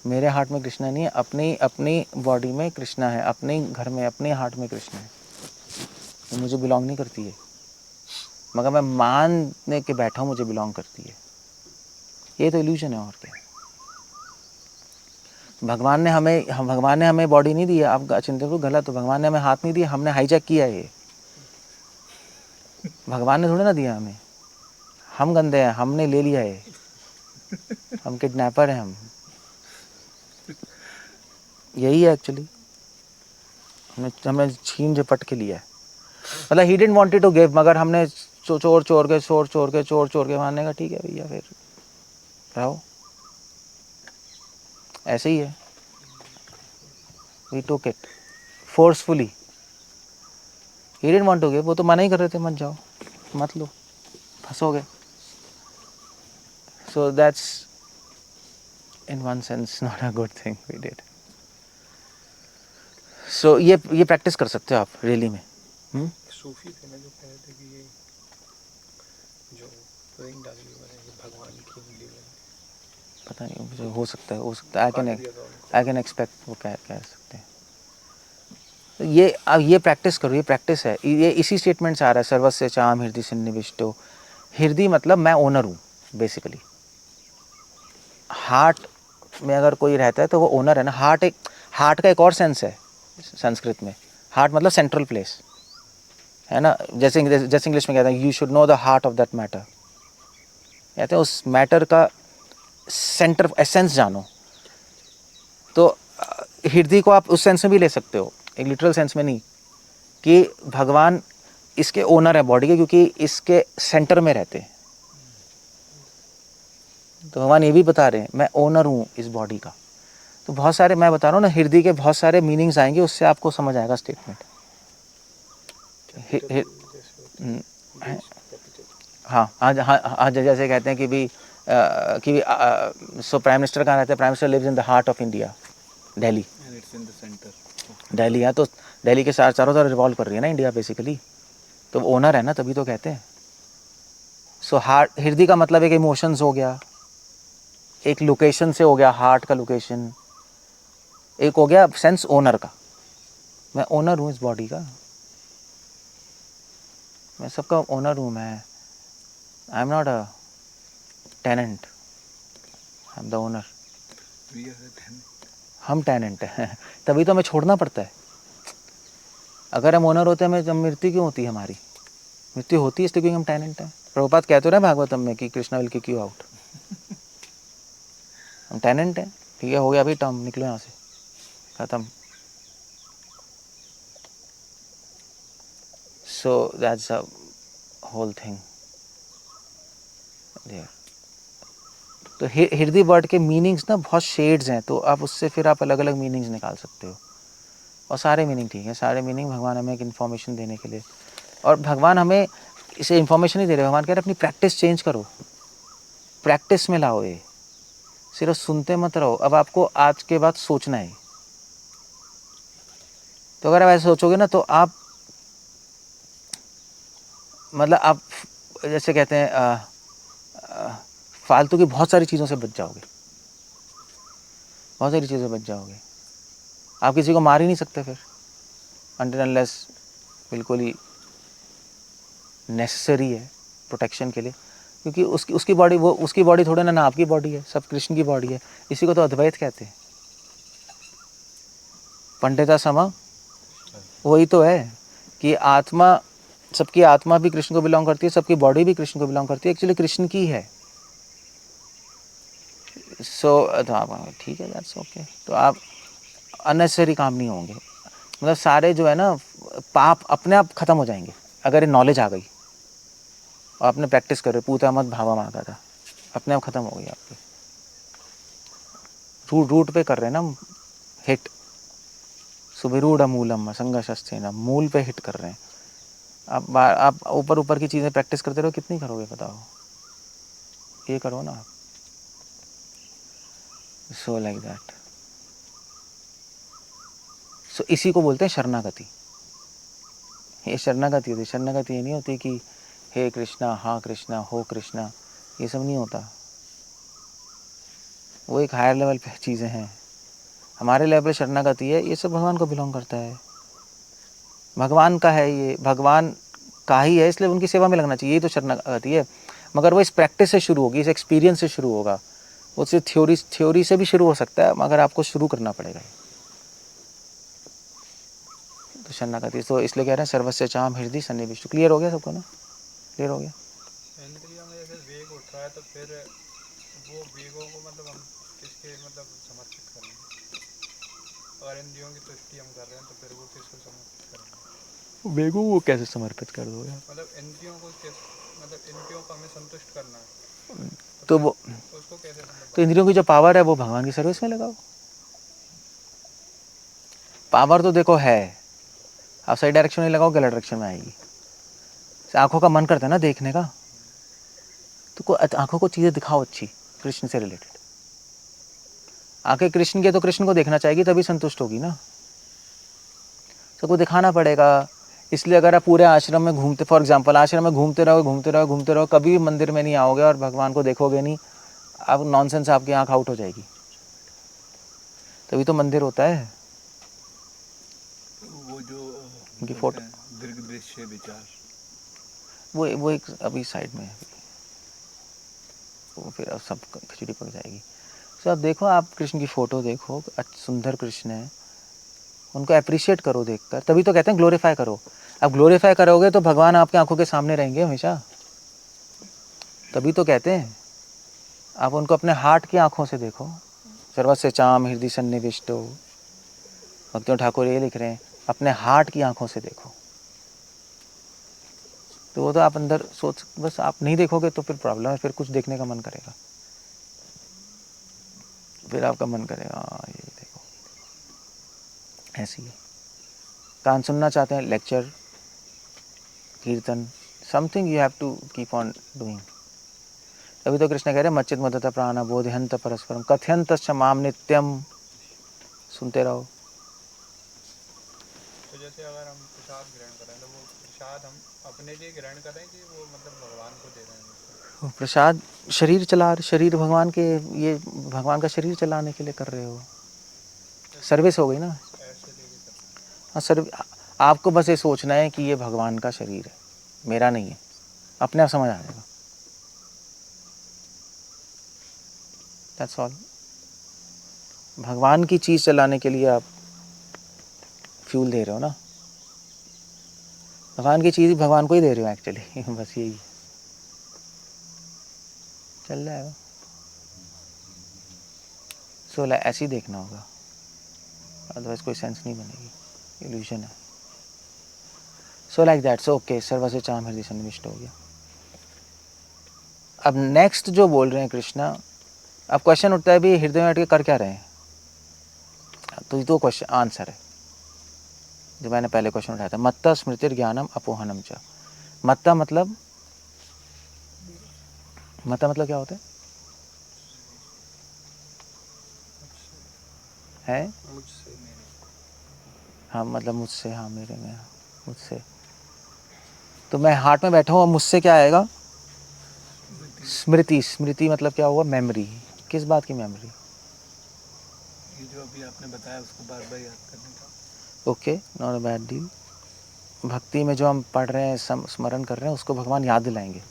[SPEAKER 1] मेरे हार्ट में कृष्णा नहीं है, अपनी बॉडी में कृष्णा है, अपने घर में अपने हार्ट में कृष्णा है, वो मुझे बिलोंग नहीं करती है, मगर मैं मानने के बैठा हूँ मुझे बिलोंग करती है। ये तो इल्यूजन है और क्या है। भगवान ने हमें बॉडी नहीं दी है। आप चिंता करो गलत, तो भगवान ने हमें हाथ नहीं दिया, हमने हाईजैक किया है ये। भगवान ने थोड़ी ना दिया हमें, हम गंदे हैं, हमने ले लिया है, हम किडनैपर हैं हम। यही है एक्चुअली, हमने छीन झपट के लिया है। मतलब he didn't wanted to give, मगर हमने चोर के मारने का, ठीक है भैया फिर रहो, ऐसे ही है। We took it forcefully, he didn't want to give, वो तो मना ही कर रहे थे मत जाओ मत लो, फंसोगे। So that's in one sense not a good thing we did. So ये प्रैक्टिस कर सकते हो आप रियली में।
[SPEAKER 4] सूफी थे ना जो कह रहे थे कि ये जो रिंग डाली हुई है ये भगवान की उंगली में
[SPEAKER 1] पता नहीं, मुझे हो सकता है, आई कैन एक्सपेक्ट वो कह सकते हैं। ये अब ये प्रैक्टिस करो, ये प्रैक्टिस है, ये इसी स्टेटमेंट से आ रहा है, सर्वस्य चाम हृदय सन्निविष्टो। हृदय मतलब मैं ओनर हूँ बेसिकली। हार्ट में अगर कोई रहता है तो वो ओनर है ना। हार्ट का एक और सेंस है संस्कृत में, हार्ट मतलब सेंट्रल प्लेस है ना। जैसे इंग्लिश में कहते हैं you should know the heart of that matter, कहते हैं उस मैटर का सेंटर एसेंस जानो। तो हृदय को आप उस सेंस में भी ले सकते हो, एक लिटरल सेंस में नहीं, कि भगवान इसके ओनर है बॉडी के, क्योंकि इसके सेंटर में रहते हैं। तो भगवान ये भी बता रहे हैं मैं ओनर हूँ इस बॉडी का। तो बहुत सारे, मैं बता रहा हूँ ना, हृदय के बहुत सारे मीनिंग्स आएंगे, उससे आपको समझ आएगा स्टेटमेंट। हाँ आज जैसे कहते हैं कि भी सो प्राइम मिनिस्टर कहाँ रहते हैं? Prime minister lives in the heart of India, Delhi.
[SPEAKER 2] and it's in the center.
[SPEAKER 1] Delhi है तो दिल्ली के चारों तरफ रिवॉल्व कर रही है ना इंडिया बेसिकली, तो वो ओनर है ना, तभी तो कहते हैं। सो हार्ट, हृदय का मतलब एक इमोशंस हो गया, एक लोकेशन से हो गया हार्ट का लोकेशन, एक हो गया सेंस ओनर का, मैं ओनर हूँ इस बॉडी का, मैं सबका ओनर हूँ। मैं I am not a tenant, I am the owner.
[SPEAKER 2] We are the tenant.
[SPEAKER 1] हम टेनेंट हैं, तभी तो हमें छोड़ना पड़ता है। अगर हम ओनर होते हैं, हमें मृत्यु क्यों होती है? हमारी मृत्यु होती है इसलिए क्योंकि हम टेनेंट हैं। प्रभुपाद कहते रहे भागवतम में कि Krishna will kick you out. हम टेनेंट हैं, ठीक है, हो गया अभी टर्म, निकलो यहाँ से, खत्म। So that's a whole thing. तो हृदय वर्ड के मीनिंग्स ना बहुत शेड्स हैं, तो आप उससे फिर आप अलग अलग मीनिंग्स निकाल सकते हो, और सारे मीनिंग ठीक है, सारे मीनिंग भगवान हमें एक इन्फॉर्मेशन देने के लिए, और भगवान हमें इसे इन्फॉर्मेशन नहीं दे रहे, भगवान कह रहे अपनी प्रैक्टिस चेंज करो, प्रैक्टिस में लाओ ये, सिर्फ सुनते मत रहो। अब आपको आज के बाद सोचना है, तो अगर आप ऐसे सोचोगे ना तो आप, मतलब आप जैसे कहते हैं फालतू की बहुत सारी चीज़ों से बच जाओगे, बहुत सारी चीज़ों से बच जाओगे। आप किसी को मार ही नहीं सकते फिर, अनटिल अनलेस बिल्कुल ही नेसेसरी है प्रोटेक्शन के लिए, क्योंकि उसकी बॉडी, वो उसकी बॉडी थोड़े ना आपकी बॉडी है, सब कृष्ण की बॉडी है। इसी को तो अद्वैत कहते हैं, पंडिता समा वही तो है कि आत्मा सबकी आत्मा भी कृष्ण को बिलोंग करती है, सबकी बॉडी भी कृष्ण को बिलोंग करती है, एक्चुअली कृष्ण की है। तो आप ठीक है, दैट्स ओके। तो आप अननेसेसरी काम नहीं होंगे, मतलब सारे जो है ना पाप अपने आप खत्म हो जाएंगे अगर ये नॉलेज आ गई और आपने प्रैक्टिस करे। पूता मत भावा मांगा था, अपने आप खत्म हो गई आपकी। रूट पे कर रहे हैं ना हिट, सुविरूढ़ मूलम संगशस्तेन, मूल पे हिट कर रहे हैं। आप ऊपर ऊपर की चीज़ें प्रैक्टिस करते रहो, कितनी करोगे बताओ, ये करो ना। सो लाइक दैट। सो इसी को बोलते हैं शरणागति। ये शरणागति होती है। शरणागति ये नहीं होती कि हे कृष्णा, हाँ कृष्णा, हो कृष्णा, ये सब नहीं होता। वो एक हायर लेवल पे चीज़ें हैं। हमारे लेवल पे शरणागति है, ये सब भगवान को बिलोंग करता है, भगवान का है, ये भगवान का ही है, इसलिए उनकी सेवा में लगना चाहिए, ये तो शरणागति है। मगर वो इस प्रैक्टिस से शुरू होगी, इस एक्सपीरियंस से शुरू होगा। वो सिर्फ थ्योरी से भी शुरू हो सकता है, मगर आपको शुरू करना पड़ेगा। तो शरणागति, तो इसलिए कह रहे हैं सर्वस्य चाम हृदय सन्निविष्ट। क्लियर हो गया सबको ना? क्लियर हो गया?
[SPEAKER 4] इंद्रियों में जैसे वेग उठ रहा है तो फिर वो वेगों को मतलब हम किसके मतलब समर्पित करेंगे? और इंद्रियों की तुष्टि हम कर रहे हैं तो फिर वो किसको समर्पित करेंगे?
[SPEAKER 1] वेगों को कैसे समर्पित कर दोगे?
[SPEAKER 4] मतलब इंद्रियों को मतलब इंद्रियों को हमें संतुष्ट करना है
[SPEAKER 1] तो
[SPEAKER 4] फिर
[SPEAKER 1] वो
[SPEAKER 4] उसको कैसे मतलब
[SPEAKER 1] तो इंद्रियों की जो पावर है वो भगवान की सर्विस में लगाओ। पावर तो देखो है, आप सही डायरेक्शन में लगाओ, गलत डायरेक्शन में आएगी। आंखों का मन करता है ना देखने का, तो आंखों को चीज़ें दिखाओ अच्छी, कृष्ण से रिलेटेड। आंखें कृष्ण की तो कृष्ण को देखना चाहेगी, तभी संतुष्ट होगी ना। सबको दिखाना पड़ेगा। इसलिए अगर आप पूरे आश्रम में घूमते, फॉर एग्जांपल आश्रम में घूमते रहो, कभी भी मंदिर में नहीं आओगे और भगवान को देखोगे नहीं, आप नॉनसेंस, आपकी आंख आउट हो जाएगी। तभी तो मंदिर होता है।
[SPEAKER 2] वो जो
[SPEAKER 1] उनकी
[SPEAKER 2] बोलते
[SPEAKER 1] फोटो,
[SPEAKER 2] हैं दीर्घ दृश्य विचार,
[SPEAKER 1] वो एक अभी साइड में है, वो फिर अब सब खिचड़ी पक जाएगी। तो अब देखो, आप कृष्ण की फ़ोटो देखो, सुंदर कृष्ण है, उनको अप्रिशिएट करो देखकर, तभी तो कहते हैं ग्लोरीफाई करो। अब ग्लोरीफाई करोगे तो भगवान आपकी आंखों के सामने रहेंगे हमेशा, तभी तो कहते हैं। आप उनको अपने हार्ट की आंखों से देखो। सर्वस्य चाम हृदय सन्निविष्टो, भक्तियों ठाकुर ये लिख रहे हैं, अपने हार्ट की आंखों से देखो। तो वो तो आप अंदर सोच, बस आप नहीं देखोगे तो फिर प्रॉब्लम है, फिर कुछ देखने का मन करेगा, फिर आपका मन करेगा ये देखो, ऐसी है। कान सुनना चाहते हैं, lecture, kirtan, something you have to keep on doing. तभी तो कृष्ण कह रहे हैं मच्चित मदत प्राण बोधयंत परस्परम कथयंत माम नित्यम, सुनते रहो।
[SPEAKER 4] तो जैसे अगर हम प्रसाद ग्रहण करें तो वो प्रसाद हम अपने लिए ग्रहण करें कि वो मतलब भगवान को दे रहे हैं?
[SPEAKER 1] प्रसाद शरीर चला, शरीर भगवान के, ये भगवान का शरीर चलाने के लिए कर रहे हो, सर्विस हो गई ना।
[SPEAKER 4] ऐसे लेके चलते
[SPEAKER 1] हाँ सर, आपको बस ये सोचना है कि ये भगवान का शरीर है, मेरा नहीं है, अपने आप समझ आ जाएगा। That's all. भगवान की चीज़ चलाने के लिए आप फ्यूल दे रहे हो ना, भगवान की चीज़ भगवान को ही दे रहे हो एक्चुअली बस यही चल जाएगा। सो ऐसे ही देखना होगा, अदरवाइज कोई सेंस नहीं बनेगी, इल्यूशन है। सो लाइक दैट। सो ओके, सर्वस्य चाम हृदय सन्निविष्ट हो गया। अब नेक्स्ट जो बोल रहे हैं कृष्णा, अब क्वेश्चन उठता है भी हृदय में बैठ के कर क्या रहे हैं, तो ये तो क्वेश्चन आंसर है जो मैंने पहले क्वेश्चन उठाया था। मत्ता स्मृति ज्ञानम अपोहनम च। मत्ता मतलब क्या होता है?
[SPEAKER 4] मुझसे
[SPEAKER 1] हाँ मतलब मुझसे, हाँ मेरे में, हाँ मुझसे। तो मैं हार्ट में बैठा हूँ, मुझसे क्या आएगा? स्मृति। स्मृति मतलब क्या हुआ? मेमोरी। किस बात की मेमोरी?
[SPEAKER 2] ये जो अभी आपने बताया उसको बार बार याद करने का।
[SPEAKER 1] Okay, not a bad deal. भक्ति में जो हम पढ़ रहे हैं, स्मरण कर रहे हैं, उसको भगवान याद दिलाएंगे,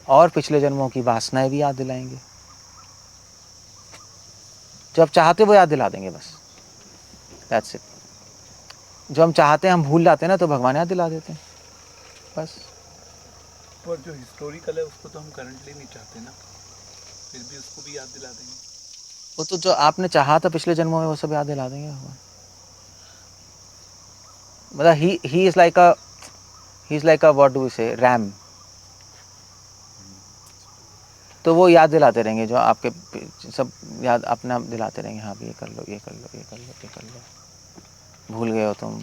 [SPEAKER 1] और पिछले जन्मों की वासनाएं भी याद दिलाएंगे। जो आप चाहते वो याद दिला देंगे, बस दैट्स इट। जो हम चाहते हैं हम भूल जाते हैं ना, तो भगवान याद दिला देते हैं बस।
[SPEAKER 2] पर जो हिस्टोरिकल है उसको तो हम करंटली नहीं चाहते ना, फिर भी उसको भी याद दिला देंगे।
[SPEAKER 1] वो तो जो आपने चाहा था पिछले जन्मों में वो सब याद दिला देंगे भगवान। मतलब he is like a what do we say Ram. तो वो याद दिलाते रहेंगे, जो आपके सब याद अपना दिलाते रहेंगे, हाँ भी ये कर लो, ये कर लो, ये कर लो, ये कर लो, भूल गए हो तुम,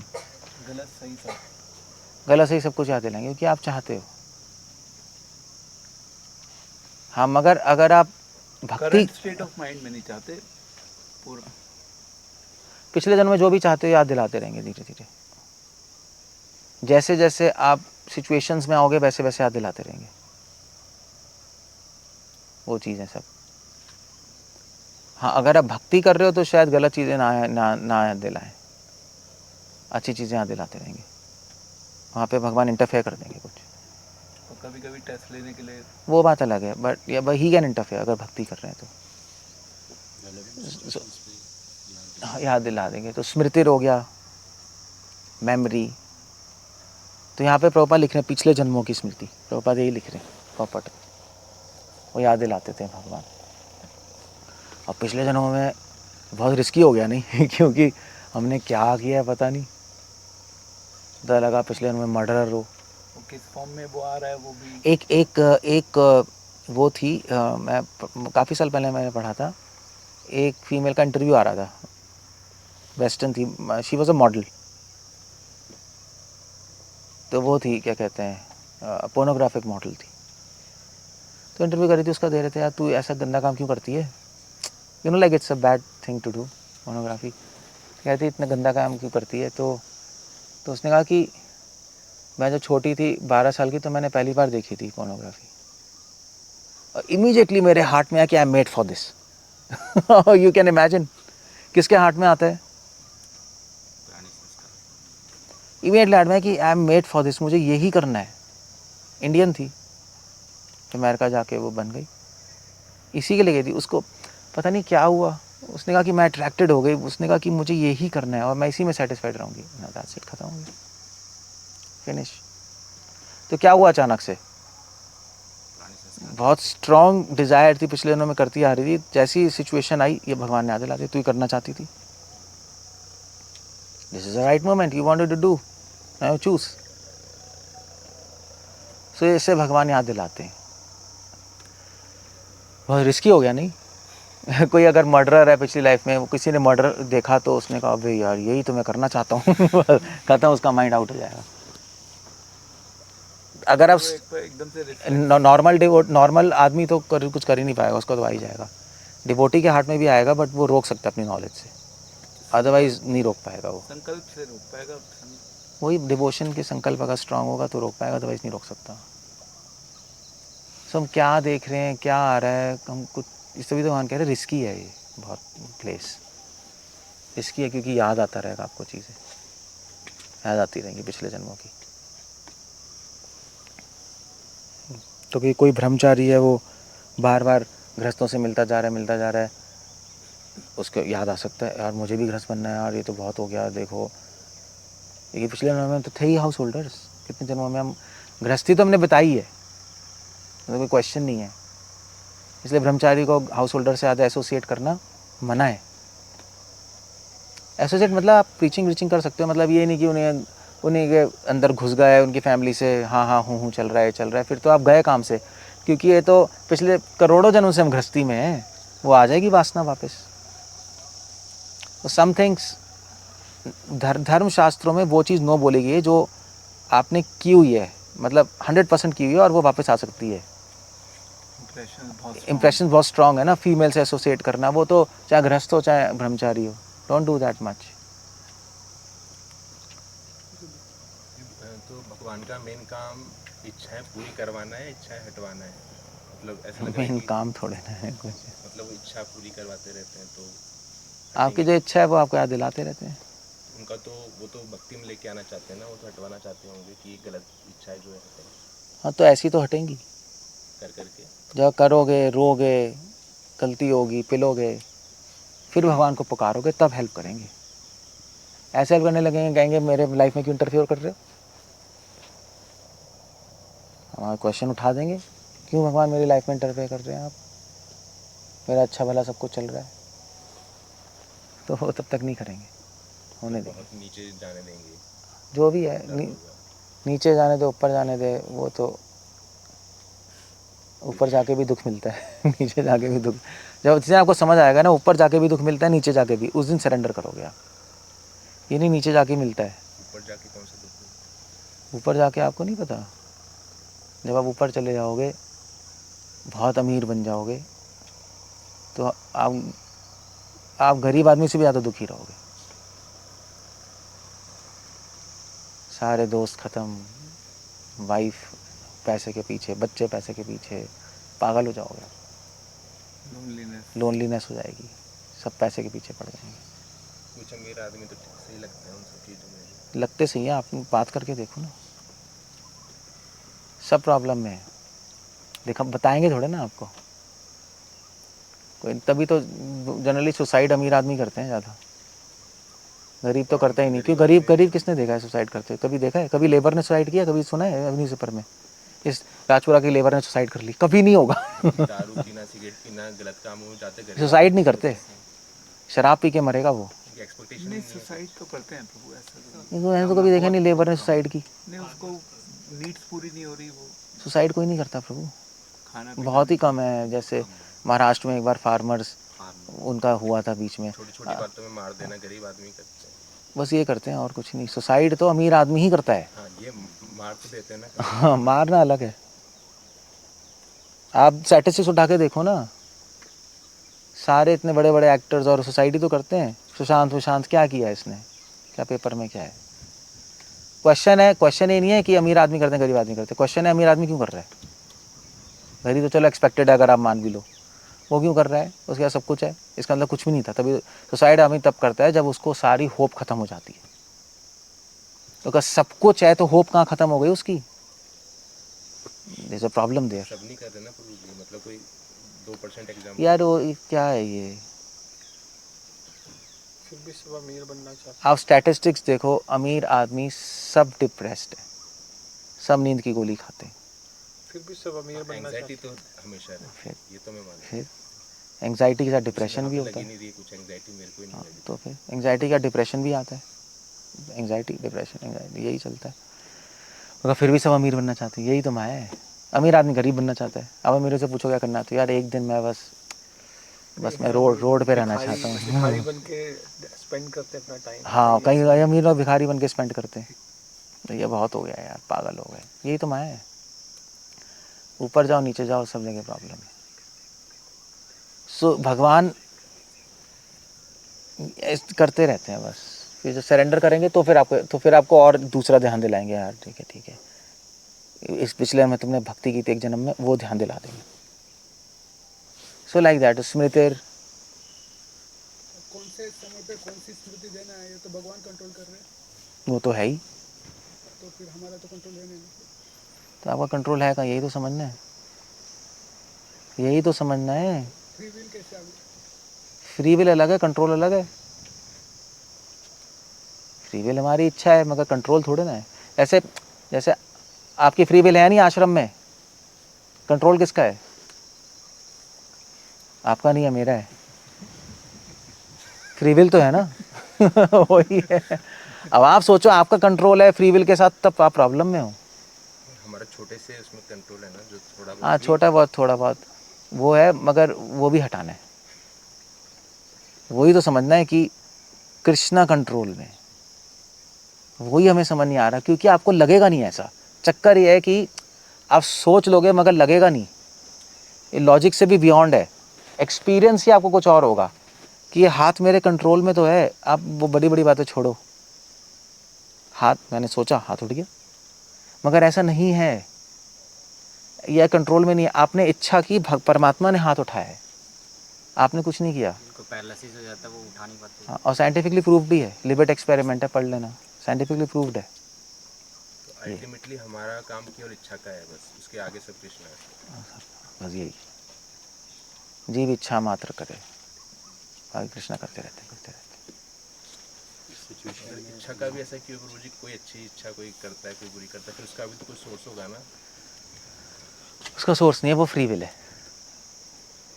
[SPEAKER 2] गलत सही सब।
[SPEAKER 1] गलत सही सब कुछ याद दिलाएंगे क्योंकि आप चाहते हो। हाँ, मगर अगर आप भक्ति
[SPEAKER 2] करंट स्टेट ऑफ माइंड में नहीं चाहते पूरा।
[SPEAKER 1] पिछले जन्म में जो भी चाहते हो याद दिलाते रहेंगे धीरे धीरे। जैसे जैसे आप सिचुएशंस में आओगे वैसे वैसे याद दिलाते रहेंगे वो चीज़ें सब। हाँ, अगर आप भक्ति कर रहे हो तो शायद गलत चीज़ें ना याद दिलाएं, अच्छी चीज़ें याद दिलाते रहेंगे। वहाँ पे भगवान इंटरफेयर कर देंगे कुछ,
[SPEAKER 2] और कभी कभी टेस्ट लेने के लिए
[SPEAKER 1] वो बात अलग है, बट ही कैन इंटरफेयर अगर भक्ति कर रहे हैं तो। हाँ, याद दिला देंगे। तो स्मृति हो गया, मेमोरी। तो यहाँ पे प्रभुपाद लिख रहे हैं पिछले जन्मों की स्मृति, प्रभुपाद यही लिख रहे हैं प्रॉपर्ट, वो याद दिलाते थे भगवान। और पिछले जन्मों में बहुत रिस्की हो गया नहीं क्योंकि हमने क्या किया है पता नहीं, पता लगा पिछले जन्म में मर्डरर हो।
[SPEAKER 2] वो किस फॉर्म में वो आ रहा है वो भी।
[SPEAKER 1] एक वो थी, मैं काफ़ी साल पहले मैंने पढ़ा था, एक फीमेल का इंटरव्यू आ रहा था, वेस्टर्न थी, शी वॉज अ मॉडल। तो वो थी क्या कहते हैं पोर्नोग्राफिक मॉडल थी। तो इंटरव्यू करी थी, उसका दे रहे थे, यार तू ऐसा गंदा काम क्यों करती है, you know like it's a bad thing to do pornography. कहती इतना गंदा काम क्यों करती है। तो उसने कहा कि मैं जब छोटी थी 12 साल की तो मैंने पहली बार देखी थी पोर्नोग्राफी, और इमीडिएटली मेरे हार्ट में आया कि I am made for this. You can imagine किसके हार्ट में आता है, इमीडिएटली हार्ट में है कि I am made for this, मुझे यही करना है। इंडियन थी, अमेरिका जाके वो बन गई, इसी के लिए गई थी। उसको पता नहीं क्या हुआ, उसने कहा कि मैं अट्रैक्टेड हो गई, उसने कहा कि मुझे यही करना है और मैं इसी में सेटिस्फाइड रहूँगी। ना, दैट्स इट, खत्म हो गया, फिनिश। तो क्या हुआ अचानक से, बहुत स्ट्रॉन्ग डिज़ायर थी, पिछले दिनों में करती आ रही थी, जैसी सिचुएशन आई ये भगवान ने याद दिला दी, तू ही करना चाहती थी, this is the right moment, you wanted to do, now choose. So इससे भगवान याद दिलाते हैं। बहुत रिस्की हो गया नहीं कोई अगर मर्डरर है पिछली लाइफ में, किसी ने मर्डर देखा तो उसने कहा भाई यार यही तो मैं करना चाहता हूँ कहता हूँ, उसका माइंड आउट हो जाएगा। अगर आप
[SPEAKER 2] एकदम से
[SPEAKER 1] नॉर्मल आदमी तो कुछ कर ही नहीं पाएगा, उसको तो आ ही जाएगा। डिवोटी के हार्ट में भी आएगा, बट वो रोक सकता है अपनी नॉलेज से, अदरवाइज नहीं रोक पाएगा वो।
[SPEAKER 2] संकल्प से रोक पाएगा।
[SPEAKER 1] वही डिवोशन के संकल्प अगर स्ट्रांग होगा तो रोक पाएगा, अदरवाइज नहीं रोक सकता। सो हम क्या देख रहे हैं, क्या आ रहा है, हम कुछ इस तभी तो भगवान कह रहे रिस्की है ये बहुत प्लेस, रिस्की है क्योंकि याद आता रहेगा आपको, चीज़ें याद आती रहेंगी पिछले जन्मों की। तो कि कोई ब्रह्मचारी है वो बार बार गृहस्थों से मिलता जा रहा है, उसको याद आ सकता है यार मुझे भी गृहस्थ बनना है यार, ये तो बहुत हो गया, देखो ये पिछले जन्म में तो थे ही हाउस होल्डर्स, कितने जन्मों में हम गृहस्थी तो हमने बताई है, तो कोई क्वेश्चन नहीं है। इसलिए ब्रह्मचारी को हाउस होल्डर से ज़्यादा एसोसिएट करना मना है। एसोसिएट मतलब आप प्रीचिंग कर सकते हो, मतलब ये नहीं कि उन्हीं के अंदर घुस गए, उनकी फैमिली से हाँ हूँ चल रहा है, फिर तो आप गए काम से, क्योंकि ये तो पिछले करोड़ों जन्मों से हम गृहस्थी में हैं, वो आ जाएगी वासना वापस। तो सम थिंग्स धर्म शास्त्रों में वो चीज़ नो बोली गई है जो आपने की हुई है, मतलब 100% की हुई है, और वो वापस आ सकती है। इम्प्रेशन बहुत स्ट्रांग है ना, फीमेल से एसोसिएट करना, वो तो चाहे गृहस्थ हो चाहे ब्रह्मचारी हो, डोंट डू दैट मच।
[SPEAKER 6] तो भगवान का मेन काम इच्छाएं पूरी करवाना है, इच्छाएं हटवाना है, मतलब ऐसा लग रहा है
[SPEAKER 1] मेन
[SPEAKER 6] कि
[SPEAKER 1] काम थोड़े ना है कुछ,
[SPEAKER 6] मतलब वो इच्छा पूरी करवाते रहते हैं। तो
[SPEAKER 1] आपकी जो इच्छा है वो आपको याद दिलाते रहते हैं।
[SPEAKER 6] उनका तो वो तो भक्ति में लेके आना चाहते हैं ना, वो तो हटवाना चाहते होंगे कि ये गलत इच्छाएं जो है हटें
[SPEAKER 1] हाँ, तो ऐसी तो हटेंगी,
[SPEAKER 6] कर करके।
[SPEAKER 1] जब करोगे, रोगे, गलती होगी, पिलोगे, फिर भगवान को पुकारोगे, तब हेल्प करेंगे। ऐसे हेल्प करने लगेंगे, कहेंगे मेरे लाइफ में क्यों इंटरफेयर कर रहे हो। हमारा क्वेश्चन उठा देंगे, क्यों भगवान मेरी लाइफ में इंटरफेयर कर रहे हैं आप, मेरा अच्छा भला सब कुछ चल रहा है। तो वो तब तक नहीं करेंगे, होने देंगे।
[SPEAKER 6] बहुत नीचे जाने देंगे।
[SPEAKER 1] जो भी है नीचे जाने दे, ऊपर जाने दे, वो तो ऊपर जाके भी दुख मिलता है नीचे जाके भी दुख। जब जिससे आपको समझ आएगा ना ऊपर जाके भी दुख मिलता है, नीचे जाके भी, उस दिन सरेंडर करोगे आप। ये नहीं नीचे जाके मिलता है।
[SPEAKER 6] ऊपर जाके कौन सा दुख है?
[SPEAKER 1] ऊपर जाके आपको नहीं पता, जब आप ऊपर चले जाओगे, बहुत अमीर बन जाओगे, तो आप गरीब आदमी से भी ज़्यादा दुखी रहोगे। सारे दोस्त ख़त्म, वाइफ पैसे के पीछे, बच्चे पैसे के पीछे, पागल हो जाओगे। लोनलीनेस हो जाएगी, सब पैसे के पीछे पड़ जाएंगे।
[SPEAKER 6] कुछ अमीर आदमी तो ठीक सही लगते हैं उन सब चीज़ों में।
[SPEAKER 1] लगते सही हैं, आप बात करके देखो ना, सब प्रॉब्लम में है। देखा बताएंगे थोड़े ना आपको कोई, तभी तो जनरली सुसाइड अमीर आदमी करते हैं ज़्यादा, गरीब तो करता ही नहीं। क्यों गरीब किसने देखा है सुसाइड करते? कभी देखा है? कभी लेबर ने सुसाइड किया? कभी सुना है न्यूज़पेपर में इस राजपुरा की लेबर ने सुसाइड कर ली? कभी नहीं होगा
[SPEAKER 6] दारू पीना, सिगरेट पीना, गलत काम हो जाते, गरीब
[SPEAKER 1] सुसाइड नहीं करते, शराब पी के मरेगा वो।
[SPEAKER 6] एक्सपेक्टेशन
[SPEAKER 2] नहीं सुसाइड तो करते हैं प्रभु, ऐसा
[SPEAKER 1] मैंने तो कभी देखा नहीं लेबर ने सुसाइड की।
[SPEAKER 2] नहीं, उसको नीड्स पूरी नहीं हो रही, वो
[SPEAKER 1] सुसाइड कोई नहीं करता प्रभु,
[SPEAKER 2] खाना
[SPEAKER 1] बहुत ही कम है। जैसे महाराष्ट्र में एक बार फार्मर्स उनका हुआ था बीच में,
[SPEAKER 6] छोटी छोटी बातों में मार देना गरीब आदमी करते हैं।
[SPEAKER 1] बस ये करते हैं और कुछ नहीं। सुसाइड तो अमीर आदमी ही करता है।
[SPEAKER 6] हाँ, ये मार तो देते हैं ना।
[SPEAKER 1] हाँ, मारना अलग है। आप स्टैटिस्टिक्स उठा के देखो ना, सारे इतने बड़े बड़े एक्टर्स और सुसाइड ही तो करते हैं। सुशांत क्या किया इसने, क्या पेपर में क्या है? क्वेश्चन ये नहीं है कि अमीर आदमी करते हैं गरीब आदमी करते हैं, क्वेश्चन है अमीर आदमी क्यों कर रहा है। गरीब तो चलो एक्सपेक्टेड है, अगर आप मान भी लो, वो क्यों कर रहा है? उसके पास सब कुछ है, इसका मतलब कुछ भी नहीं था। तभी सुसाइड आदमी तब करता है जब उसको सारी होप खत्म हो जाती है। तो अगर सब कुछ है तो होप कहाँ खत्म हो गई उसकी? There is a problem there.
[SPEAKER 6] सब नहीं कर रहे ना प्रभु जी, मतलब कोई 2% एग्जाम।
[SPEAKER 1] यार वो क्या है ये,
[SPEAKER 4] फिर भी सब अमीर बनना चाहते
[SPEAKER 1] आप स्टैटिस्टिक्स देखो, अमीर आदमी सब डिप्रेस्ड है, सब नींद की गोली खाते हैं।
[SPEAKER 4] फिर भी सब अमीर बनना
[SPEAKER 6] एंग्जाइटी
[SPEAKER 4] चाहते
[SPEAKER 6] तो हमेशा रहती
[SPEAKER 1] फिर
[SPEAKER 6] है, ये तो मैं मानता
[SPEAKER 1] फिर एंग्जाइटी के साथ डिप्रेशन भी
[SPEAKER 6] हूँ।
[SPEAKER 1] होता
[SPEAKER 6] लगी
[SPEAKER 1] है।
[SPEAKER 6] नहीं रही कुछ एंग्जाइटी मेरे को ही नहीं
[SPEAKER 1] हाँ,
[SPEAKER 6] लगी।
[SPEAKER 1] तो फिर एंग्जाइटी का डिप्रेशन भी आता है। एंग्जाइटी डिप्रेशन एंग्जाइटी यही चलता है। मगर फिर भी सब अमीर बनना चाहते हैं, यही तो माया है। अमीर आदमी गरीब बनना चाहता है। अब मेरे से पूछो क्या करना है, तो यार एक दिन मैं बस मैं रोड पे रहना चाहता
[SPEAKER 4] भिखारी
[SPEAKER 1] हूँ।
[SPEAKER 4] बन के स्पेंड करते अपना टाइम।
[SPEAKER 1] हाँ, कहीं अमीर लोग भिखारी बन के स्पेंड करते हैं। तो ये बहुत हो गया यार, पागल हो गए। यही तो माया है। ऊपर जाओ नीचे जाओ, सब जगह प्रॉब्लम है। सो भगवान करते रहते हैं बस। फिर जब सरेंडर करेंगे तो फिर आपको और दूसरा ध्यान दिलाएंगे, यार ठीक है, इस पिछले में तुमने भक्ति की थी एक जन्म में, वो ध्यान दिला देंगे। सो लाइक दैट स्मृतिर।
[SPEAKER 5] कौन से समय पे कौन सी स्मृति देना है ये तो भगवान कंट्रोल कर रहे हैं,
[SPEAKER 1] वो तो है ही,
[SPEAKER 5] तो फिर हमारा तो कंट्रोल है नहीं।
[SPEAKER 1] तो आपका कंट्रोल है का, यही तो समझना है, यही तो समझना है।
[SPEAKER 5] फ्री विल कैसे आ गई?
[SPEAKER 1] फ्री विल अलग है, कंट्रोल अलग है। फ्री विल हमारी इच्छा है, मगर कंट्रोल थोड़े ना है। ऐसे जैसे आपकी फ्री विल है नहीं आश्रम में, कंट्रोल किसका है? आपका नहीं है, मेरा है। फ्री विल तो है ना वही है। अब आप सोचो आपका कंट्रोल है फ्री विल के साथ, तब आप प्रॉब्लम में हो।
[SPEAKER 6] हमारा छोटे से उसमें कंट्रोल है ना, जो थोड़ा बहुत
[SPEAKER 1] हाँ, थोड़ा बहुत वो है, मगर वो भी हटाना है। वही तो समझना है कि कृष्णा कंट्रोल में, वही हमें समझ नहीं आ रहा, क्योंकि आपको लगेगा नहीं ऐसा। चक्कर ये है कि आप सोच लोगे मगर लगेगा नहीं, ये लॉजिक से भी बियॉन्ड है। एक्सपीरियंस ही आपको कुछ और होगा कि ये हाथ मेरे कंट्रोल में तो है। आप वो बड़ी बड़ी बातें छोड़ो, हाथ मैंने सोचा हाथ उठ गया, मगर ऐसा नहीं है, यह कंट्रोल में नहीं है। आपने इच्छा की, परमात्मा ने हाथ उठाया है, आपने कुछ नहीं किया।
[SPEAKER 3] जिनको पैरालिसिस हो जाता है वो उठा नहीं पाते।
[SPEAKER 1] हाँ, और साइंटिफिकली प्रूव्ड भी है, लिबर्ट एक्सपेरिमेंट है, पढ़ लेना, साइंटिफिकली प्रूव्ड है।
[SPEAKER 6] अल्टीमेटली हमारा काम केवल इच्छा का है, बस उसके आगे सब कृष्ण है।
[SPEAKER 1] बस यही, जीव इच्छा मात्र करे, आगे कृष्णा करते रहते।
[SPEAKER 6] सिचुएशन। इच्छा का भी ऐसा क्यों प्रभु जी, कोई अच्छी इच्छा कोई करता है, कोई बुरी करता है, फिर उसका भी तो कोई सोर्स होगा ना।
[SPEAKER 1] उसका सोर्स नहीं है, वो फ्री विल है।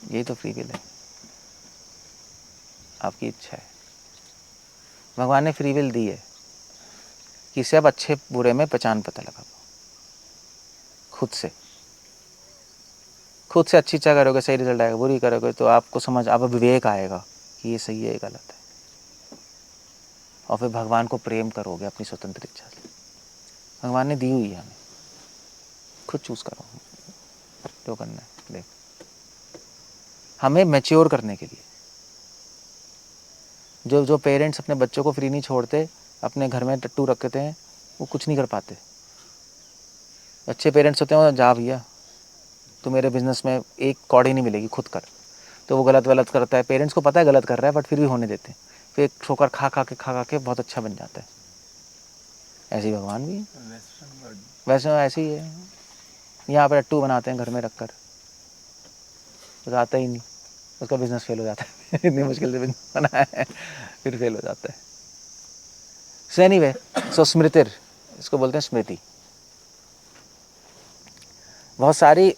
[SPEAKER 1] यही तो फ्री विल है, आपकी इच्छा है। भगवान ने फ्री विल दी है कि इसे अब अच्छे बुरे में पहचान पता लगा पाओ। खुद से अच्छी इच्छा करोगे, सही रिजल्ट आएगा। बुरी करोगे तो आपको समझ, आप विवेक आएगा कि ये सही है, ये गलत है। और फिर भगवान को प्रेम करोगे अपनी स्वतंत्र इच्छा से। भगवान ने दी हुई है हमें, खुद चूज करो जो करना है। देख, हमें मैच्योर करने के लिए, जो पेरेंट्स अपने बच्चों को फ्री नहीं छोड़ते, अपने घर में टट्टू रखते हैं, वो कुछ नहीं कर पाते। अच्छे पेरेंट्स होते हैं, जा भैया तो मेरे बिजनेस में एक कौड़ी नहीं मिलेगी, खुद कर। तो वो गलत करता है, पेरेंट्स को पता है गलत कर रहा है, बट फिर भी होने देते हैं। फिर ठोकर खा के बहुत अच्छा बन जाता है। ऐसे ही भगवान भी है। वैसे ऐसे ही है। यहाँ पर टट्टू बनाते हैं घर में रखकर, तो आता ही नहीं, उसका बिजनेस फेल हो जाता है। इतनी मुश्किल से बिजनेस बनाया है, फिर फेल हो जाता है। सो एनीवे, सो स्मृतिर, इसको बोलते हैं स्मृति। बहुत सारी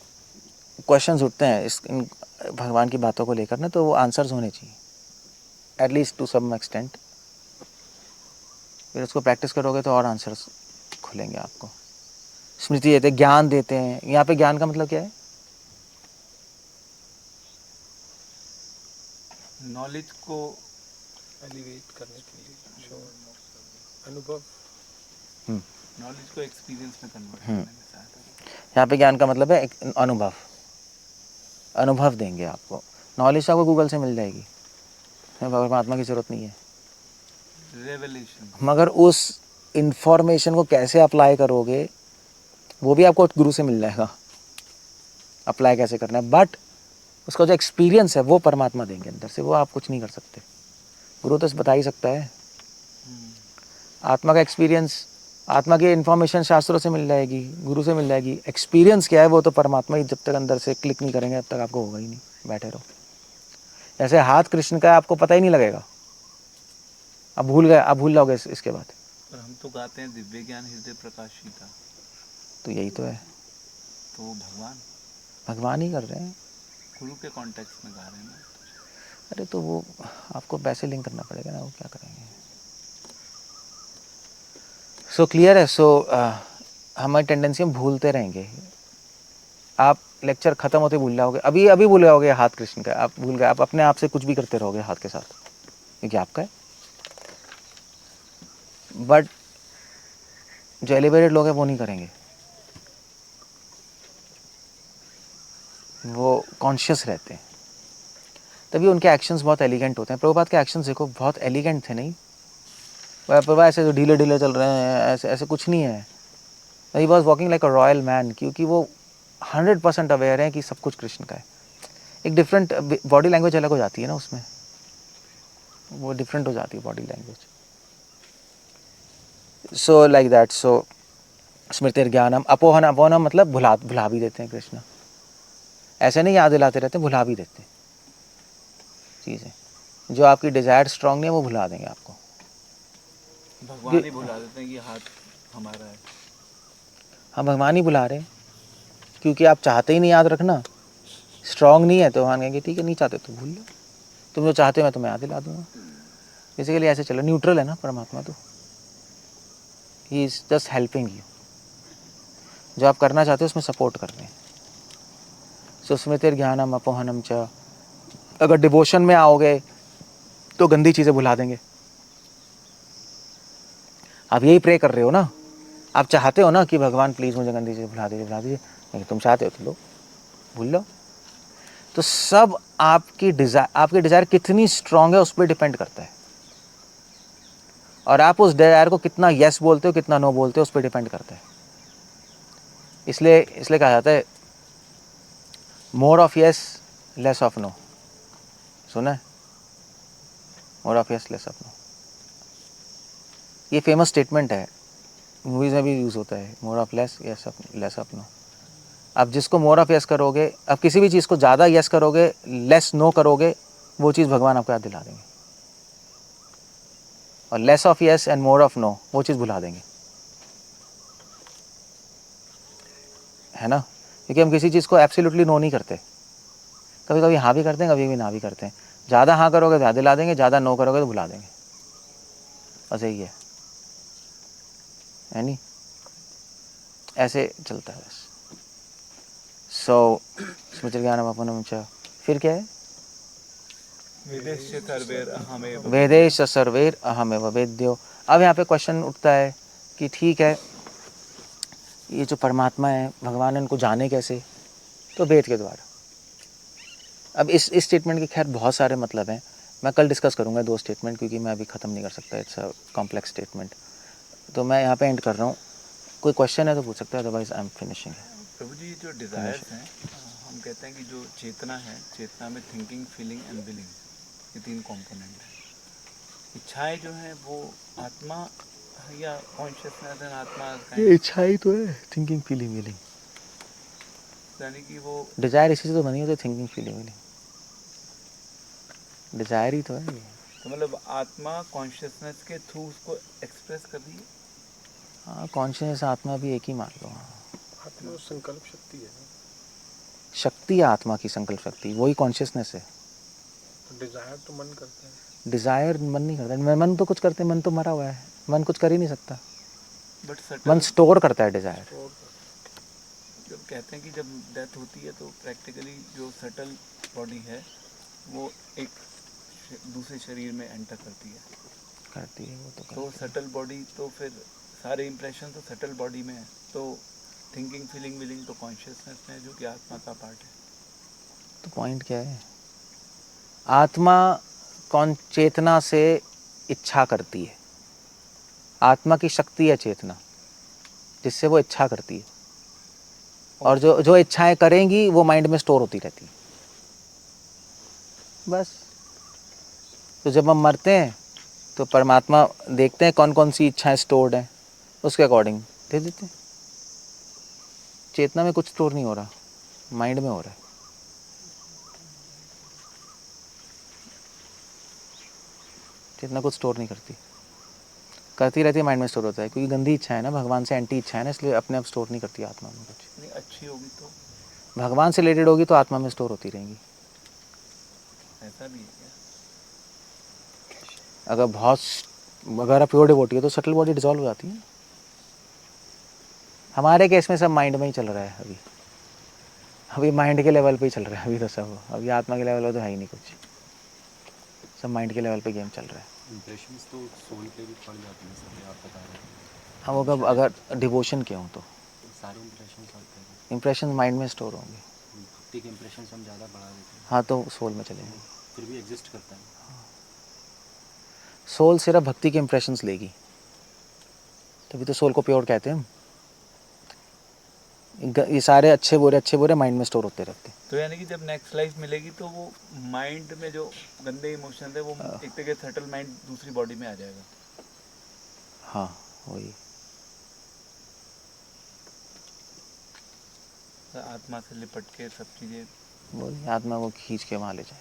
[SPEAKER 1] क्वेश्चंस उठते हैं इन भगवान की बातों को लेकर ना, तो वो आंसर्स होने चाहिए एटलीस्ट टू सम एक्सटेंट। फिर उसको प्रैक्टिस करोगे तो और आंसर्स खुलेंगे आपको। स्मृति देते, ज्ञान देते हैं। यहाँ पे ज्ञान का मतलब क्या है?
[SPEAKER 2] नॉलेज को
[SPEAKER 4] एलिवेट करने के लिए, अनुभव,
[SPEAKER 2] नॉलेज को एक्सपीरियंस में कन्वर्ट करने में सहायता।
[SPEAKER 1] यहाँ पे ज्ञान का मतलब है एक अनुभव देंगे आपको। नॉलेज आपको गूगल से मिल जाएगी, परमात्मा की जरूरत नहीं है।
[SPEAKER 2] रेवलेशन,
[SPEAKER 1] मगर उस इंफॉर्मेशन को कैसे अप्लाई करोगे वो भी आपको गुरु से मिल जाएगा, अप्लाई कैसे करना है। बट उसका जो एक्सपीरियंस है वो परमात्मा देंगे अंदर से, वो आप कुछ नहीं कर सकते। गुरु तो बता ही सकता है। आत्मा का एक्सपीरियंस, आत्मा की इन्फॉर्मेशन शास्त्रों से मिल जाएगी, गुरु से मिल जाएगी। एक्सपीरियंस क्या है वो तो परमात्मा ही, जब तक अंदर से क्लिक नहीं करेंगे तब तक आपको होगा ही नहीं। बैठे रहो। ऐसे हाथ कृष्ण का है, आपको पता ही नहीं लगेगा। आप भूल गए, आप भूल जाओगे इसके बाद।
[SPEAKER 2] और हम तो गाते हैं दिव्य ज्ञान हृदय प्रकाशिता,
[SPEAKER 1] तो यही तो है,
[SPEAKER 2] तो वो
[SPEAKER 1] भगवान ही कर रहे हैं।
[SPEAKER 2] गुरु के कॉन्टेक्स्ट में गा रहे हैं ना।
[SPEAKER 1] अरे तो वो आपको वैसे लिंक करना पड़ेगा ना, वो क्या करेंगे। सो क्लियर है। सो हमारी टेंडेंसी हम भूलते रहेंगे। आप लेक्चर खत्म होते भूल जाओगे, अभी भूल जाओगे हाथ कृष्ण का, आप भूल गए। आप अपने आप से कुछ भी करते रहोगे हाथ के साथ, क्योंकि आपका है। बट जो एलिवेटेड लोग हैं वो नहीं करेंगे, वो कॉन्शियस रहते हैं, तभी उनके एक्शंस बहुत एलिगेंट होते हैं। प्रभुपाद के एक्शंस देखो, बहुत एलिगेंट थे। नहीं प्रभुपाद ऐसे जो ढीले चल रहे हैं, ऐसे कुछ नहीं है। He was walking like a royal man, क्योंकि वो 100% अवेयर है कि सब कुछ कृष्ण का है। एक डिफरेंट बॉडी लैंग्वेज अलग हो जाती है ना उसमें, वो डिफरेंट हो जाती है body language. So like that. So स्मृतिर्ज्ञानम अपोहनम मतलब भुला भी देते हैं कृष्ण। ऐसे नहीं याद दिलाते रहते, भुला भी देते हैं चीज़ें। जो आपकी डिज़ायर स्ट्रांग नहीं है वो भुला देंगे आपको।
[SPEAKER 2] भगवान ही भुला देते हैं कि हाथ हमारा है।
[SPEAKER 1] हम भगवान ही बुला रहे हैं, क्योंकि आप चाहते ही नहीं याद रखना, स्ट्रांग नहीं है, तो भगवान कहेंगे ठीक है, नहीं चाहते तो भूल लो, तुम जो चाहते हो मैं तुम्हें याद दिला दूंगा। बेसिकली ऐसे चलो, न्यूट्रल है ना परमात्मा, तो he is just helping you. जो आप करना चाहते हो उसमें सपोर्ट कर रहे हैं। सो स्मृतिर्ज्ञानम अपोहनम च। अगर डिवोशन में आओगे तो गंदी चीज़ें भुला देंगे। आप यही प्रे कर रहे हो ना, आप चाहते हो ना कि भगवान प्लीज़ मुझे गंदी चीज़ें भुला दीजिए। नहीं, तुम चाहते हो तो लो, भूल लो। तो सब आपकी डिज़ायर कितनी स्ट्रांग है उस पर डिपेंड करता है, और आप उस डिज़ायर को कितना यस बोलते हो, कितना नो बोलते हो, उस पर डिपेंड करता है। इसलिए कहा जाता है more of yes less of no. सुना है? More of yes less of no, ये फेमस स्टेटमेंट है, मूवीज में भी यूज़ होता है। More of less less of no. आप जिसको मोर ऑफ यस करोगे, आप किसी भी चीज़ को ज़्यादा यस करोगे, लेस नो करोगे, वो चीज़ भगवान आपको याद दिला देंगे। और less of yes and more of no, वो चीज़ भुला देंगे, है ना। क्योंकि हम किसी चीज़ को एब्सोल्युटली नो नहीं करते, कभी कभी हाँ भी करते हैं, कभी भी ना भी करते हैं। ज़्यादा हाँ करोगे तो याद दिला देंगे, ज़्यादा नो करोगे तो भुला देंगे, बस यही है नहीं, ऐसे चलता है बस। सो स्मृति ज्ञानम अपनम च, फिर क्या है,
[SPEAKER 2] विदेश सर्वेर अहमेव
[SPEAKER 1] वेदेश सर्वेर अहमेव वेद्यो। अब यहाँ पे क्वेश्चन उठता है कि ठीक है, ये जो परमात्मा है, भगवान है, उनको जाने कैसे, तो वेद के द्वारा। अब इस स्टेटमेंट के खैर बहुत सारे मतलब हैं, मैं कल डिस्कस करूँगा 2 स्टेटमेंट, क्योंकि मैं अभी ख़त्म नहीं कर सकता, इट्स अ कॉम्प्लेक्स स्टेटमेंट। तो मैं यहाँ पे एंड कर रहा हूँ, कोई क्वेश्चन है तो पूछ सकते हैं, अदरवाइज आई एम फिनिशिंग।
[SPEAKER 2] प्रभु जी, जो डिज़ायर्स हैं, हम कहते हैं कि जो चेतना है, चेतना में थिंकिंग, फीलिंग एंड विलिंग, ये 3 कंपोनेंट हैं। इच्छाएं जो हैं वो आत्मा या कॉन्शियसनेस एंड आत्मा
[SPEAKER 1] ये इच्छा ही तो है, थिंकिंग फीलिंग विलिंग,
[SPEAKER 2] यानी कि वो
[SPEAKER 1] डिजायर इसी से तो बनी है, तो थिंकिंग फीलिंग विलिंग डिजायर ही तो है ये।
[SPEAKER 2] तो मतलब आत्मा कॉन्शियसनेस के थ्रू उसको एक्सप्रेस कर रही है।
[SPEAKER 1] हाँ, कॉन्शियस आत्मा भी एक ही मान लो। हाँ,
[SPEAKER 6] आत्मा संकल्प शक्ति है,
[SPEAKER 1] शक्ति है आत्मा की, संकल्प शक्ति, वही कॉन्शियसनेस है।
[SPEAKER 6] डिजायर तो मन करता है,
[SPEAKER 1] डिजायर मन नहीं करता, मन तो कुछ करते, मन तो मरा हुआ है, मन कुछ कर ही नहीं सकता,
[SPEAKER 2] बट
[SPEAKER 1] मन स्टोर करता है डिजायर।
[SPEAKER 6] और
[SPEAKER 2] जब कहते हैं कि जब डेथ होती है तो प्रैक्टिकली जो सटल बॉडी है वो एक दूसरे शरीर में एंटर करती है,
[SPEAKER 1] करती है वो तो
[SPEAKER 2] तो सटल बॉडी, तो फिर सारे इंप्रेशन तो सटल बॉडी में है, तो थिंकिंग, फीलिंग, विलिंग तो कॉन्शियसनेस में है, जो कि आत्मा का पार्ट है।
[SPEAKER 1] तो पॉइंट क्या है, आत्मा कौन चेतना से इच्छा करती है, आत्मा की शक्ति है चेतना, जिससे वो इच्छा करती है, और जो जो इच्छाएं करेंगी वो माइंड में स्टोर होती रहती है, बस। तो जब हम मरते हैं तो परमात्मा देखते हैं कौन कौन सी इच्छाएं स्टोर्ड हैं, उसके अकॉर्डिंग दे देते हैं। चेतना में कुछ स्टोर नहीं हो रहा, माइंड में हो रहा है। चेतना कुछ स्टोर नहीं करती, करती रहती है, माइंड में स्टोर होता है, क्योंकि गंदी इच्छा है ना, भगवान से एंटी इच्छा है ना, इसलिए अपने आप स्टोर नहीं करती आत्मा में कुछ।
[SPEAKER 2] नहीं, अच्छी होगी तो
[SPEAKER 1] भगवान से रिलेटेड होगी तो आत्मा में स्टोर होती रहेंगी।
[SPEAKER 2] ऐसा भी है क्या?
[SPEAKER 1] अगर आप प्योर डिवोटी हो तो सटल बॉडी डिसॉल्व हो जाती है। हमारे केस में सब माइंड में ही चल रहा है अभी माइंड के लेवल पे ही चल रहा है अभी तो सब, अभी आत्मा के लेवल पे तो है ही नहीं कुछ, सब माइंड के लेवल पे गेम चल रहा है।
[SPEAKER 7] इम्प्रेशंस तो सोल पे भी पड़ जाती हैं सर, आप बता रहे हैं।
[SPEAKER 1] हाँ, वो कब अगर डिवोशन के हों तो
[SPEAKER 7] सारे इम्प्रेशंस होते हैं,
[SPEAKER 1] इम्प्रेशन माइंड में स्टोर होंगे।
[SPEAKER 7] भक्ति के इम्प्रेशंस हम ज़्यादा बढ़ा देते हैं,
[SPEAKER 1] हाँ, तो सोल में चलेंगे।
[SPEAKER 7] फिर भी एग्जिस्ट करता है।
[SPEAKER 1] सोल सिर्फ भक्ति के इम्प्रेशंस लेगी, तभी तो सोल को प्योर कहते हैं हम। ये सारे अच्छे बुरे माइंड में स्टोर होते रहते हैं।
[SPEAKER 2] तो यानी कि जब नेक्स्ट लाइफ मिलेगी तो वो माइंड में जो गंदे इमोशन है वो एक तरह सटल माइंड दूसरी बॉडी में आ जाएगा।
[SPEAKER 1] हाँ, वही
[SPEAKER 2] तो आत्मा से लिपट के सब चीज़ें,
[SPEAKER 1] वही आत्मा को खींच के वहाँ ले जाए।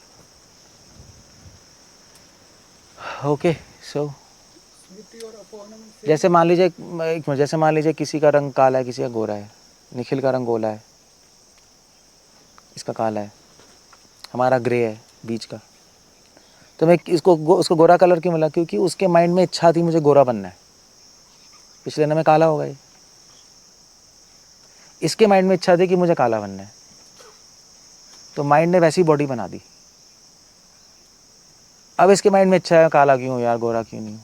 [SPEAKER 1] ओके, सो
[SPEAKER 5] स्मृति और अपहरणम से
[SPEAKER 1] जैसे मान लीजिए किसी का रंग काला है, किसी का गोरा है। निखिल का रंग गोला है, इसका काला है, हमारा ग्रे है बीच का। तो मैं उसको गोरा कलर क्यों मिला? क्योंकि उसके माइंड में इच्छा थी मुझे गोरा बनना है, पिछले जन्म में काला होगा ये। इसके माइंड में इच्छा थी कि मुझे काला बनना है, तो माइंड ने वैसी बॉडी बना दी। अब इसके माइंड में इच्छा है काला क्यों यार, गोरा क्यों नहीं,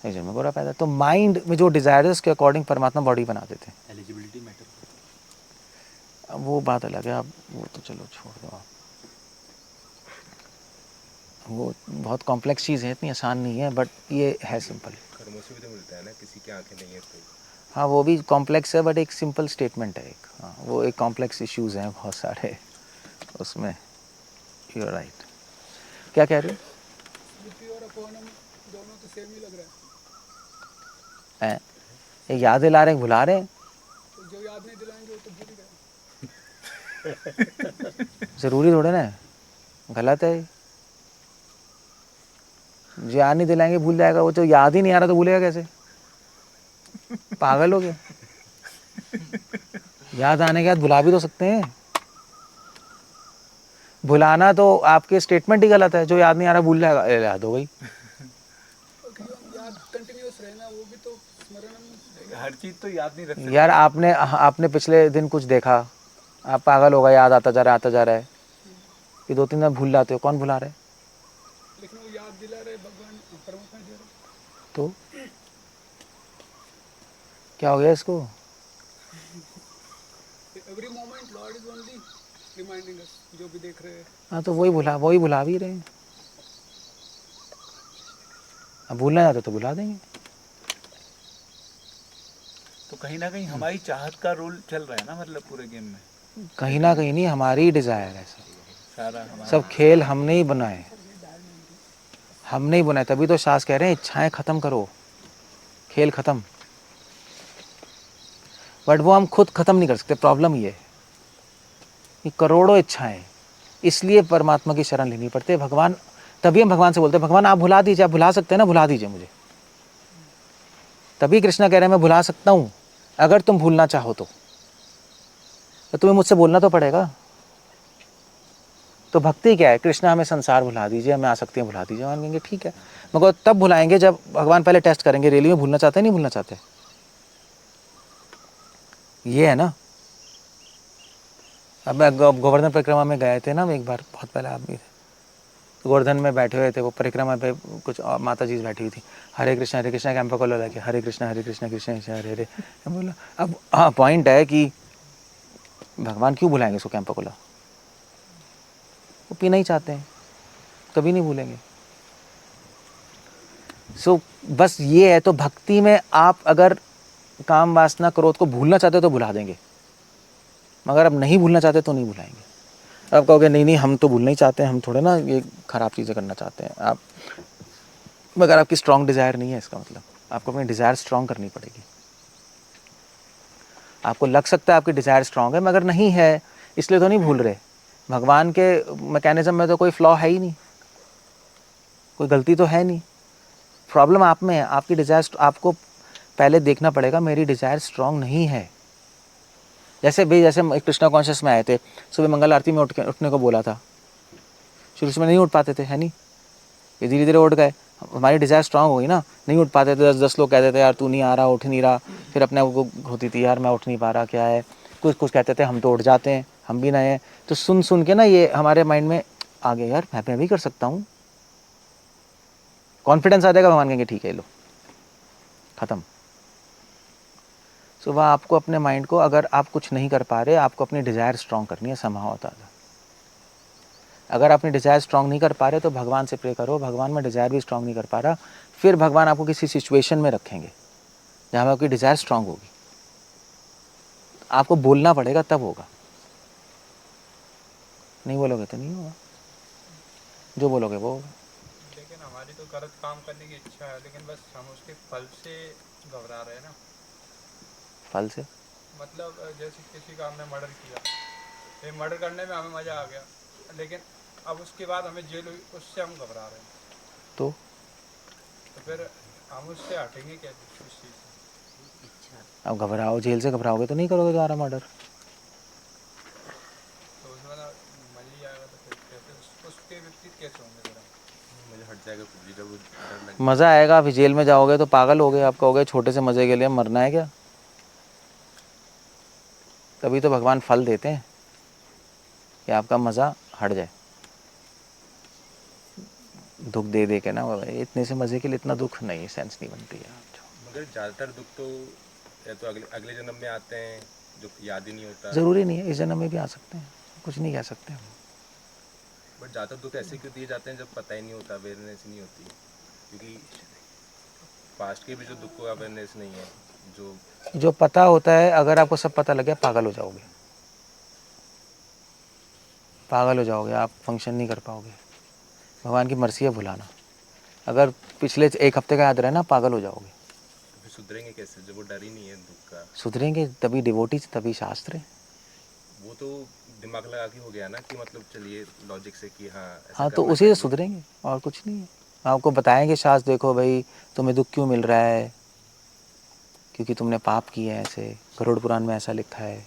[SPEAKER 1] एक जन्म में गोरा पैदा। तो माइंड में जो डिजायर है उसके अकॉर्डिंग परमात्मा बॉडी बना देते हैं।
[SPEAKER 7] एलिजिबिलिटी मैटर करती
[SPEAKER 1] अब वो बात अलग है, अब वो तो चलो छोड़ दो आप, वो बहुत कॉम्प्लेक्स चीज़ है, इतनी आसान नहीं है, बट ये है सिंपल।
[SPEAKER 6] कर्मों से भी तो मिलता है ना, किसी की आंखें नहीं है तो।
[SPEAKER 1] हाँ, वो भी कॉम्प्लेक्स है, बट एक सिंपल स्टेटमेंट है एक। हाँ, वो एक कॉम्प्लेक्स इश्यूज हैं बहुत सारे उसमें। You are right. क्या कह रहे हो?
[SPEAKER 5] स्मृति और अपहरणम दोनों तो सेम ही लग रहा है।
[SPEAKER 1] ये याद दिला रहे हैं, भुला रहे हैं?
[SPEAKER 5] तो जो याद नहीं दिलाएंगे वो तो भूल गए।
[SPEAKER 1] ज़रूरी थोड़े ना है, गलत है। जो याद नहीं दिलाएंगे भूल जाएगा, वो जो याद ही नहीं आ रहा तो भूलेगा कैसे? पागल हो गया। याद आने के बाद भुला भी तो सकते हैं। भुलाना तो आपके स्टेटमेंट ही गलत है, जो याद नहीं आ रहा भूल जाएगा, याद हो गई।
[SPEAKER 5] याद कंटिन्यूअस रहना, वो भी तो स्मरण में।
[SPEAKER 2] हर चीज तो याद नहीं रख सकते।
[SPEAKER 1] यार आपने पिछले दिन कुछ देखा, आप पागल हो गए, याद आता जा रहा है, कि 2-3 दिन भूल जाते हो, कौन भुला रहे?
[SPEAKER 5] लेकिन वो याद दिला रहे भगवान, परमात्मा दे रहे।
[SPEAKER 1] तो क्या हो गया इसको?
[SPEAKER 5] Every moment Lord is only reminding अस, जो भी देख रहे हैं।
[SPEAKER 1] हाँ तो वही भुला भी रहे हैं। अब भूलना चाहते तो भुला देंगे।
[SPEAKER 2] तो कहीं ना कहीं हमारी चाहत का रोल चल रहा है ना, मतलब पूरे गेम में
[SPEAKER 1] कहीं ना कहीं नहीं, हमारी डिज़ायर है
[SPEAKER 2] सारा हमारा।
[SPEAKER 1] सब खेल हमने ही बनाए, तभी तो शास्त्र कह रहे हैं इच्छाएं खत्म करो, खेल खत्म। बट वो हम खुद खत्म नहीं कर सकते। प्रॉब्लम ये है कि करोड़ों इच्छाएं, इसलिए परमात्मा की शरण लेनी पड़ती है। भगवान, तभी हम भगवान से बोलते हैं भगवान आप भुला दीजिए, आप भुला सकते हैं ना, भुला दीजिए मुझे। तभी कृष्णा कह रहे हैं मैं भुला सकता हूँ, अगर तुम भूलना चाहो तो तुम्हें मुझसे बोलना तो पड़ेगा। तो भक्ति क्या है? कृष्णा हमें संसार भुला दीजिए, हमें आसक्तियाँ भुला दीजिए। हम कहेंगे ठीक है, मगर तब भुलाएंगे जब भगवान पहले टेस्ट करेंगे रियली में भूलना चाहते हैं नहीं भूलना चाहते। ये है ना। अब मैं गोवर्धन परिक्रमा में गए थे ना एक बार, बहुत पहले आप भी थे, तो गोवर्धन में बैठे हुए थे, वो परिक्रमा पे कुछ माता जी बैठी हुई थी, हरे कृष्णा कैंपा को लगे, हरे कृष्णा कृष्ण कृष्ण हरे हरे। बोला अब हाँ पॉइंट है कि भगवान क्यों बुलाएंगे उसको कैंपा कोला? वो पीना ही चाहते हैं, कभी नहीं भूलेंगे। सो बस ये है। तो भक्ति में आप अगर काम वासना क्रोध को भूलना चाहते हो तो भुला देंगे, मगर अब नहीं भूलना चाहते तो नहीं भुलाएंगे। आप कहोगे नहीं हम तो भूलना ही चाहते हैं, हम थोड़े ना ये खराब चीज़ें करना चाहते हैं। आप मगर आपकी स्ट्रॉन्ग डिज़ायर नहीं है, इसका मतलब आपको अपनी डिज़ायर स्ट्रॉन्ग करनी पड़ेगी। आपको लग सकता है आपकी डिज़ायर स्ट्रॉन्ग है, मगर नहीं है, इसलिए तो नहीं भूल रहे। भगवान के मैकेनिज्म में तो कोई फ्लॉ है ही नहीं, कोई गलती तो है नहीं। प्रॉब्लम आप में है, आपकी डिज़ायर। आपको पहले देखना पड़ेगा मेरी डिज़ायर स्ट्रॉन्ग नहीं है। जैसे कृष्णा कॉन्शियस में आए थे, सुबह मंगल आरती में उठने को बोला था, शुरू से नहीं उठ पाते थे, है नहीं, ये धीरे धीरे उठ गए। हमारी डिज़ायर स्ट्रांग होगी ना, नहीं उठ पाते थे, 10 लोग कहते थे यार तू नहीं आ रहा, उठ नहीं रहा, फिर अपने को होती थी यार मैं उठ नहीं पा रहा, क्या है, कुछ कहते थे हम तो उठ जाते हैं, हम भी नए हैं। तो सुन के ना ये हमारे माइंड में आ गया यार मैं भी कर सकता हूँ, कॉन्फिडेंस आ जाएगा, भगवान कहेंगे ठीक है लो खत्म। सुबह आपको अपने माइंड को, अगर आप कुछ नहीं कर पा रहे, आपको अपनी डिज़ायर स्ट्रांग करनी है, समाओ होता था। अगर अपनी डिज़ायर स्ट्रांग नहीं कर पा रहे तो भगवान से प्रे करो, भगवान में डिज़ायर भी स्ट्रांग नहीं कर पा रहा, फिर भगवान आपको किसी सिचुएशन में रखेंगे जहाँ पर आपकी डिज़ायर स्ट्रांग होगी। आपको बोलना पड़ेगा तब होगा, नहीं बोलोगे तो नहीं होगा, जो बोलोगे वो होगा।
[SPEAKER 4] लेकिन हमारी तो गलत काम करने की इच्छा है, लेकिन बस हम उसके फल से घबरा रहे हैं ना।
[SPEAKER 1] फल से
[SPEAKER 4] मतलब जैसे किसी का हमने मर्डर किया, ये मर्डर करने में हमें मज़ा आ गया, लेकिन अब उसके बाद हमें जेल हुई, उससे हम घबरा रहे हैं।
[SPEAKER 1] तो
[SPEAKER 4] फिर हम उससे हटेंगे कैसे उस चीज़ से?
[SPEAKER 1] अब घबराओ, जेल से घबराओगे तो नहीं करोगे दोबारा मर्डर।
[SPEAKER 4] तो उसमें ना मज़ा ही आएगा, तो फिर कैसे उसके विपरीत कैसे होंगे? फिर
[SPEAKER 6] मुझे हट जाएगा फिर जब वो डर लग
[SPEAKER 1] मज़ा आएगा, अभी जेल में जाओगे तो पागल हो गए, आप कहोगे छोटे से मज़े के लिए मरना है क्या। तभी तो भगवान फल देते हैं कि आपका मज़ा हट जाए। दुख दे के ना, इतने से मज़े के लिए इतना दुख नहीं, सेंस नहीं बनती है।
[SPEAKER 6] मगर ज़्यादातर दुख तो या तो अगले जन्म में आते हैं जो याद ही नहीं होता।
[SPEAKER 1] ज़रूरी नहीं है, इस जन्म में भी आ सकते हैं, कुछ नहीं कह सकते हम।
[SPEAKER 6] बट ज़्यादातर दुख ऐसे क्यों दिए जाते हैं जब पता ही नहीं होता, अवेयरनेस नहीं होती, क्योंकि पास्ट के भी जो दुख को अवेयरनेस नहीं है। जो
[SPEAKER 1] पता होता है, अगर आपको सब पता लग गया पागल हो जाओगे, आप फंक्शन नहीं कर पाओगे। भगवान की मर्जी है भुलाना। अगर पिछले 1 हफ्ते का याद रहे ना, पागल हो जाओगे।
[SPEAKER 6] तो फिर सुधरेंगे कैसे जब वो डर ही नहीं है दुख का?
[SPEAKER 1] सुधरेंगे तभी डिवोटी, तभी शास्त्र है।
[SPEAKER 6] वो तो दिमाग लगा के हो गया ना कि मतलब चलिए लॉजिक से कि हाँ
[SPEAKER 1] हाँ तो उसी से सुधरेंगे, और कुछ नहीं है। आपको बताएंगे शास्त्र, देखो भाई तुम्हें दुख क्यों मिल रहा है, क्योंकि तुमने पाप किए हैं, ऐसे गरुड़ पुराण में ऐसा लिखा है।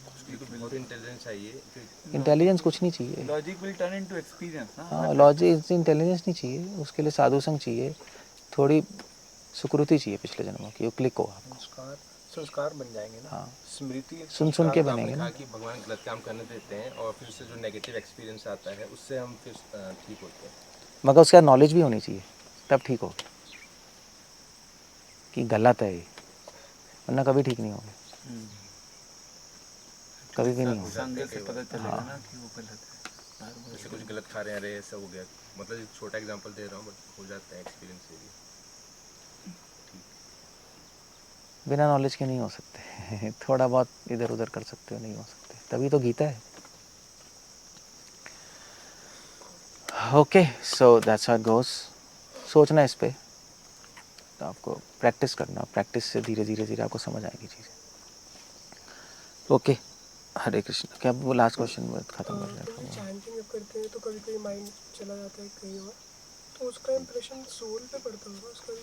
[SPEAKER 6] उसके लिए तो बहुत इंटेलिजेंस चाहिए कि
[SPEAKER 1] इंटेलिजेंस कुछ नहीं चाहिए।
[SPEAKER 2] Logic will turn into experience ना।
[SPEAKER 1] हाँ, लॉजिक इंटेलिजेंस नहीं चाहिए, उसके लिए साधु संग चाहिए, थोड़ी सुकृति चाहिए पिछले जन्मों की, वो क्लिक हो आपको।
[SPEAKER 4] संस्कार संस्कार बन जाएंगे ना।
[SPEAKER 1] हाँ,
[SPEAKER 4] स्मृति एक
[SPEAKER 1] सुन सुन के
[SPEAKER 6] तो
[SPEAKER 1] बनेंगे
[SPEAKER 6] आपने
[SPEAKER 1] ना।
[SPEAKER 6] कहा कि भगवान गलत काम करने देते हैं और फिर उससे जो नेगेटिव एक्सपीरियंस आता है उससे हम फिर ठीक होते हैं।
[SPEAKER 1] मगर उसका नॉलेज भी होनी चाहिए, तब ठीक हो कि गलत है ये, वरना कभी ठीक नहीं होगा, कभी भी नहीं होगा।
[SPEAKER 2] संग से पता चलेगा ना कि वो गलत है।
[SPEAKER 6] जैसे कुछ गलत खा रहे हैं, अरे ऐसा हो गया, मतलब एक छोटा एग्जांपल दे रहा हूँ बट हो जाता है एक्सपीरियंस से भी।
[SPEAKER 1] बिना नॉलेज के नहीं हो सकते थोड़ा बहुत इधर उधर कर सकते हो, नहीं हो सकते, तभी तो गीता है। Okay, so that's how it goes. सोचना इस पे, तो आपको प्रैक्टिस करना, प्रैक्टिस से धीरे धीरे धीरे आपको समझ आएगी चीज़ें। ओके, हरे कृष्ण। क्या वो लास्ट क्वेश्चन में ख़त्म कर रहे
[SPEAKER 5] तो
[SPEAKER 1] हैं?
[SPEAKER 5] चैंटिंग जब करते हैं तो कभी कभी माइंड चला जाता है कहीं और, तो उसका इम्प्रेशन सोल पे पड़ता होगा, उसका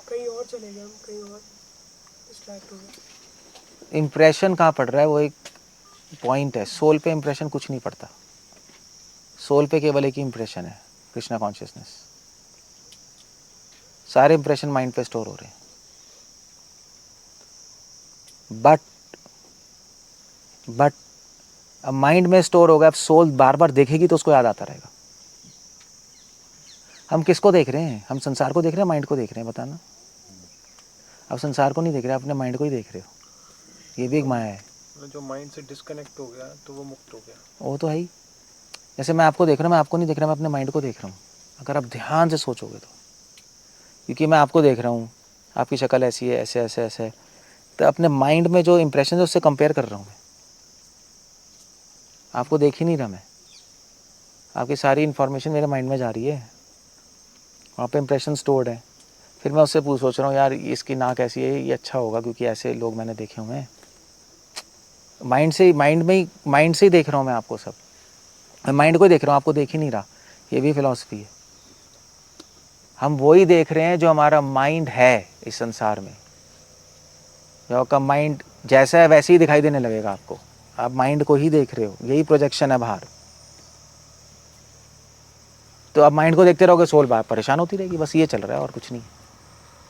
[SPEAKER 5] कहीं और चले गए हम, कहीं और डिस्ट्रैक्ट हो गए।
[SPEAKER 1] इम्प्रेशन कहाँ पड़ रहा है, वो एक पॉइंट है। सोल पे इम्प्रेशन कुछ नहीं पड़ता, सोल पे केवल एक ही इम्प्रेशन है, कृष्णा कॉन्शियसनेस। सारे इम्प्रेशन माइंड पे स्टोर हो रहे हैं, बट अब माइंड में स्टोर होगा, अब सोल बार बार देखेगी तो उसको याद आता रहेगा। हम किसको देख रहे हैं? हम संसार को देख रहे हैं, माइंड को देख रहे हैं? बताना। अब संसार को नहीं देख रहे, अपने माइंड को ही देख रहे हो, ये भी एक माया है।
[SPEAKER 4] जो माइंड से डिस्कनेक्ट हो गया तो वो मुक्त हो गया।
[SPEAKER 1] वो तो है ही। जैसे मैं आपको देख रहा हूँ, मैं आपको नहीं देख रहा, मैं अपने माइंड को देख रहा हूँ, अगर आप ध्यान से सोचोगे तो। क्योंकि मैं आपको देख रहा हूँ, आपकी शक्ल ऐसी है, ऐसे ऐसे ऐसे, तो अपने माइंड में जो इंप्रेशन है उससे कंपेयर कर रहा हूँ मैं, आपको देख ही नहीं रहा मैं, आपकी सारी इन्फॉर्मेशन मेरे माइंड में जा रही है, वहाँ पे इंप्रेशन स्टोर्ड है। फिर मैं उससे सोच रहा हूँ, यार इसकी नाक ऐसी है, ये अच्छा होगा क्योंकि ऐसे लोग मैंने देखे हुए हैं। माइंड से ही देख रहा हूँ मैं आपको, सब मैं माइंड को ही देख रहा हूँ, आपको देख ही नहीं रहा। ये भी फिलॉसफी है। हम वही देख रहे हैं जो हमारा माइंड है इस संसार में। जो आपका माइंड जैसा है वैसे ही दिखाई देने लगेगा आपको, आप माइंड को ही देख रहे हो, यही प्रोजेक्शन है बाहर। तो आप माइंड को देखते रहोगे, सोल बाहर परेशान होती रहेगी, बस ये चल रहा है और कुछ नहीं।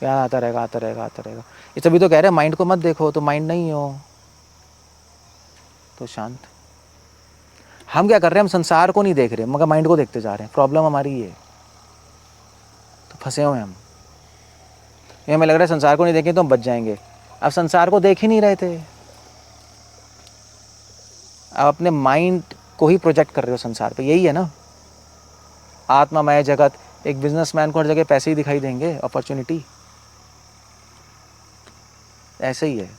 [SPEAKER 1] यार आता रहेगा आता रहेगा आता रहेगा। ये तभी तो कह रहे हैं माइंड को मत देखो, तो माइंड नहीं हो तो शांत। हम क्या कर रहे हैं, हम संसार को नहीं देख रहे मगर माइंड को देखते जा रहे हैं। प्रॉब्लम हमारी ये है, तो फंसे हुए हम। ये हमें लग रहा है संसार को नहीं देखें तो हम बच जाएंगे। अब संसार को देख ही नहीं रहे थे, आप अपने माइंड को ही प्रोजेक्ट कर रहे हो संसार पे। यही है ना आत्मामय जगत। एक बिजनेसमैन को हर जगह पैसे ही दिखाई देंगे, अपॉर्चुनिटी। ऐसे ही है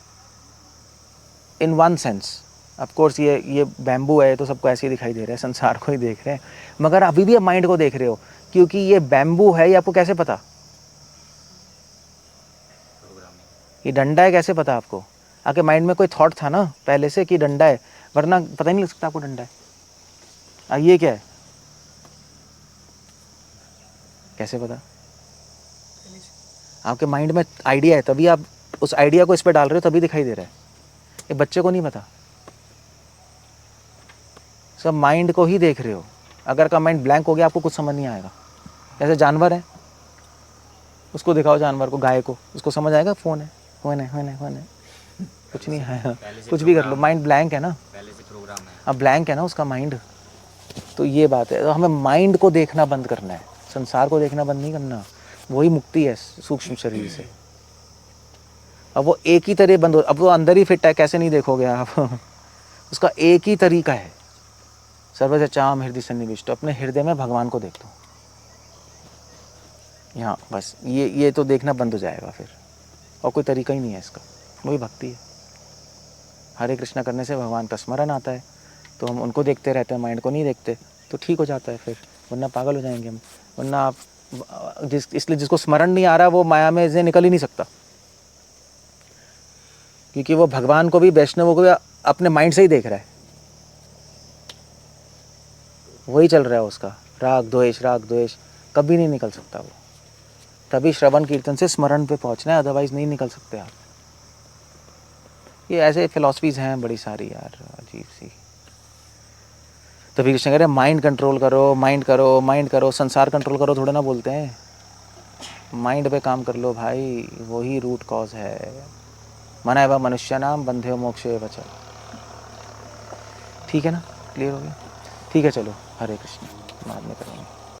[SPEAKER 1] इन वन सेंस। ऑफ कोर्स ये बैम्बू है तो सबको ऐसे ही दिखाई दे रहा है, संसार को ही देख रहे हैं, मगर अभी भी आप माइंड को देख रहे हो। क्योंकि ये बैम्बू है, ये आपको कैसे पता? ये डंडा है, कैसे पता आपको? आपके माइंड में कोई थॉट था ना पहले से कि डंडा है, वरना पता ही नहीं लग सकता आपको डंडा है। ये क्या है, कैसे पता? आपके माइंड में आइडिया है, तभी आप उस आइडिया को इस पे डाल रहे हो, तभी दिखाई दे रहा है। ये बच्चे को नहीं पता, सब माइंड को ही देख रहे हो। अगर का माइंड ब्लैंक हो गया, आपको कुछ समझ नहीं आएगा। जैसे जानवर है, उसको दिखाओ जानवर को, गाय को, उसको समझ आएगा फोन है कुछ नहीं आएगा। कुछ भी कर लो, माइंड ब्लैंक है ना,
[SPEAKER 3] पहले से प्रोग्राम है।
[SPEAKER 1] अब ब्लैंक है ना उसका माइंड। तो ये बात है, तो हमें माइंड को देखना बंद करना है, संसार को देखना बंद नहीं करना। वही मुक्ति है सूक्ष्म शरीर से। अब वो एक ही तरह बंद हो, अब वो अंदर ही फिट है, कैसे नहीं देखोगे आप उसका एक ही तरीका है, सर्वचचाम हृदय सन्निविष्ट। अपने हृदय में भगवान को देख दो, यहाँ बस ये तो देखना बंद हो जाएगा फिर, और कोई तरीका ही नहीं है इसका। वही भक्ति है। हरे कृष्णा करने से भगवान का स्मरण आता है, तो हम उनको देखते रहते हैं, माइंड को नहीं देखते, तो ठीक हो जाता है फिर, वरना पागल हो जाएंगे हम। वरना आप इसलिए जिसको स्मरण नहीं आ रहा वो माया में से निकल ही नहीं सकता, क्योंकि वो भगवान को भी वैष्णवों को भी अपने माइंड से ही देख रहा है, वही चल रहा है उसका। राग द्वेष कभी नहीं निकल सकता वो। तभी श्रवण कीर्तन से स्मरण पे पहुंचना है, अदरवाइज नहीं निकल सकते आप। ये ऐसे फिलॉसफीज हैं बड़ी सारी यार, अजीब सी। तभी कृष्ण कह रहे माइंड कंट्रोल करो, माइंड करो, संसार कंट्रोल करो थोड़ा ना बोलते हैं। माइंड पे काम कर लो भाई, वही रूट कॉज है। मन एवं मनुष्य नाम बंधे मोक्षे वच। ठीक है ना, क्लियर हो गया? ठीक है चलो, हरे कृष्ण, बाद में करेंगे।